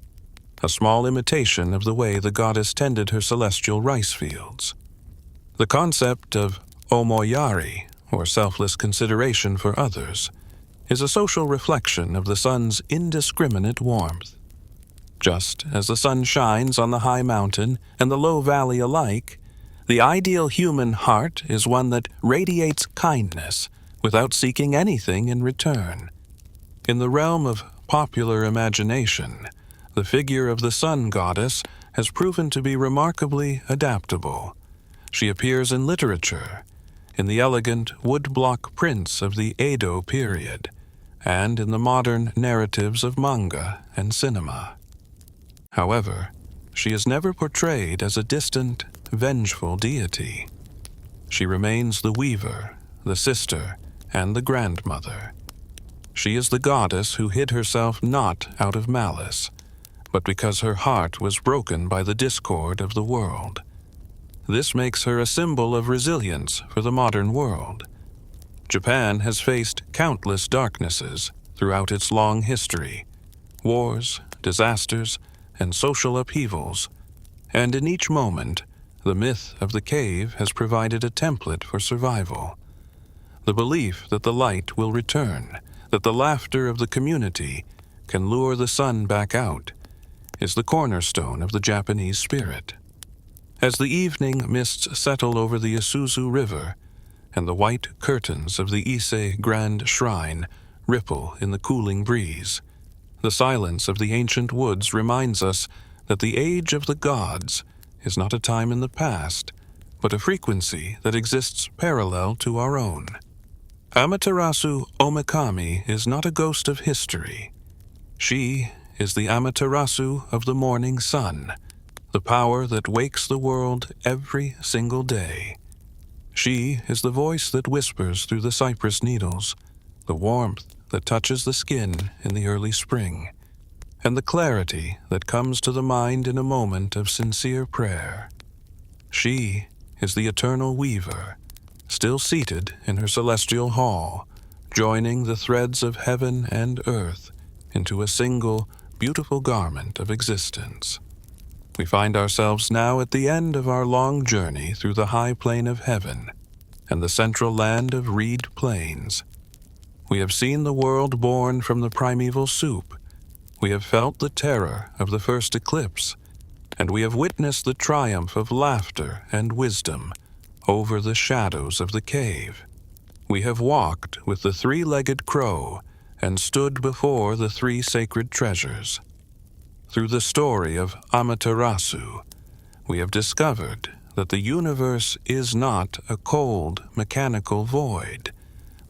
a small imitation of the way the goddess tended her celestial rice fields. The concept of omoyari, or selfless consideration for others, is a social reflection of the sun's indiscriminate warmth. Just as the sun shines on the high mountain and the low valley alike, The ideal human heart is one that radiates kindness without seeking anything in return. In the realm of popular imagination, the figure of the sun goddess has proven to be remarkably adaptable. She appears in literature, in the elegant woodblock prints of the Edo period, and in the modern narratives of manga and cinema. However, she is never portrayed as a distant, vengeful deity. She remains the weaver, the sister, and the grandmother. She is the goddess who hid herself not out of malice, but because her heart was broken by the discord of the world. This makes her a symbol of resilience for the modern world. Japan has faced countless darknesses throughout its long history, wars, disasters, and social upheavals, and in each moment, the myth of the cave has provided a template for survival. The belief that the light will return, that the laughter of the community can lure the sun back out, is the cornerstone of the Japanese spirit. As the evening mists settle over the Isuzu River, and the white curtains of the Ise Grand Shrine ripple in the cooling breeze, the silence of the ancient woods reminds us that the age of the gods is not a time in the past, but a frequency that exists parallel to our own. Amaterasu Omikami is not a ghost of history. She is the Amaterasu of the morning sun, the power that wakes the world every single day. She is the voice that whispers through the cypress needles, the warmth that touches the skin in the early spring, and the clarity that comes to the mind in a moment of sincere prayer. She is the eternal weaver, still seated in her celestial hall, joining the threads of heaven and earth into a single, beautiful garment of existence. We find ourselves now at the end of our long journey through the high plain of heaven and the central land of reed plains. We have seen the world born from the primeval soup. We have felt the terror of the first eclipse, and we have witnessed the triumph of laughter and wisdom over the shadows of the cave. We have walked with the three-legged crow and stood before the three sacred treasures. Through the story of Amaterasu, we have discovered that the universe is not a cold, mechanical void,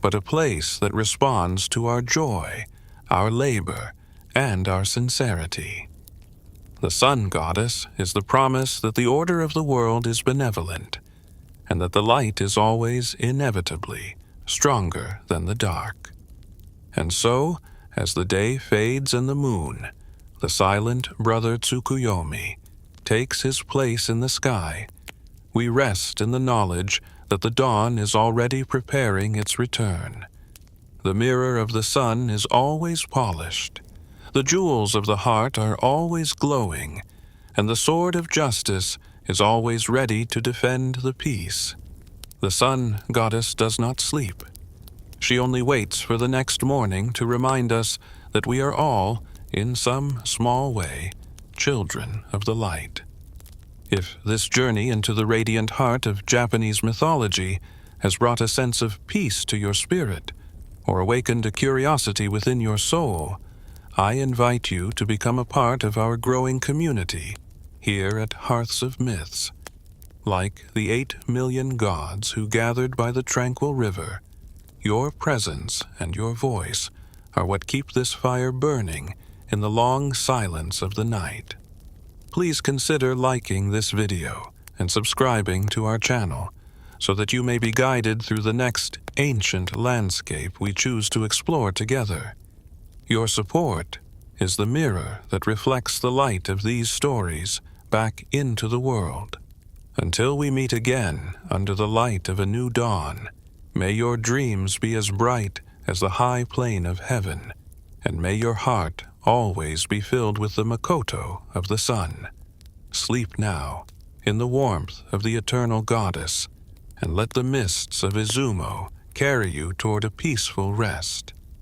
but a place that responds to our joy, our labor, and our sincerity. The sun goddess is the promise that the order of the world is benevolent, and that the light is always inevitably stronger than the dark. And so, as the day fades and the moon, the silent brother Tsukuyomi, takes his place in the sky, we rest in the knowledge that the dawn is already preparing its return. The mirror of the sun is always polished, the jewels of the heart are always glowing, and the sword of justice is always ready to defend the peace. The sun goddess does not sleep. She only waits for the next morning to remind us that we are all, in some small way, children of the light. If this journey into the radiant heart of Japanese mythology has brought a sense of peace to your spirit, or awakened a curiosity within your soul, I invite you to become a part of our growing community here at Hearths of Myths. Like the 8 million gods who gathered by the tranquil river, your presence and your voice are what keep this fire burning in the long silence of the night. Please consider liking this video and subscribing to our channel so that you may be guided through the next ancient landscape we choose to explore together. Your support is the mirror that reflects the light of these stories back into the world. Until we meet again under the light of a new dawn, may your dreams be as bright as the high plain of heaven, and may your heart always be filled with the Makoto of the sun. Sleep now in the warmth of the eternal goddess, and let the mists of Izumo carry you toward a peaceful rest.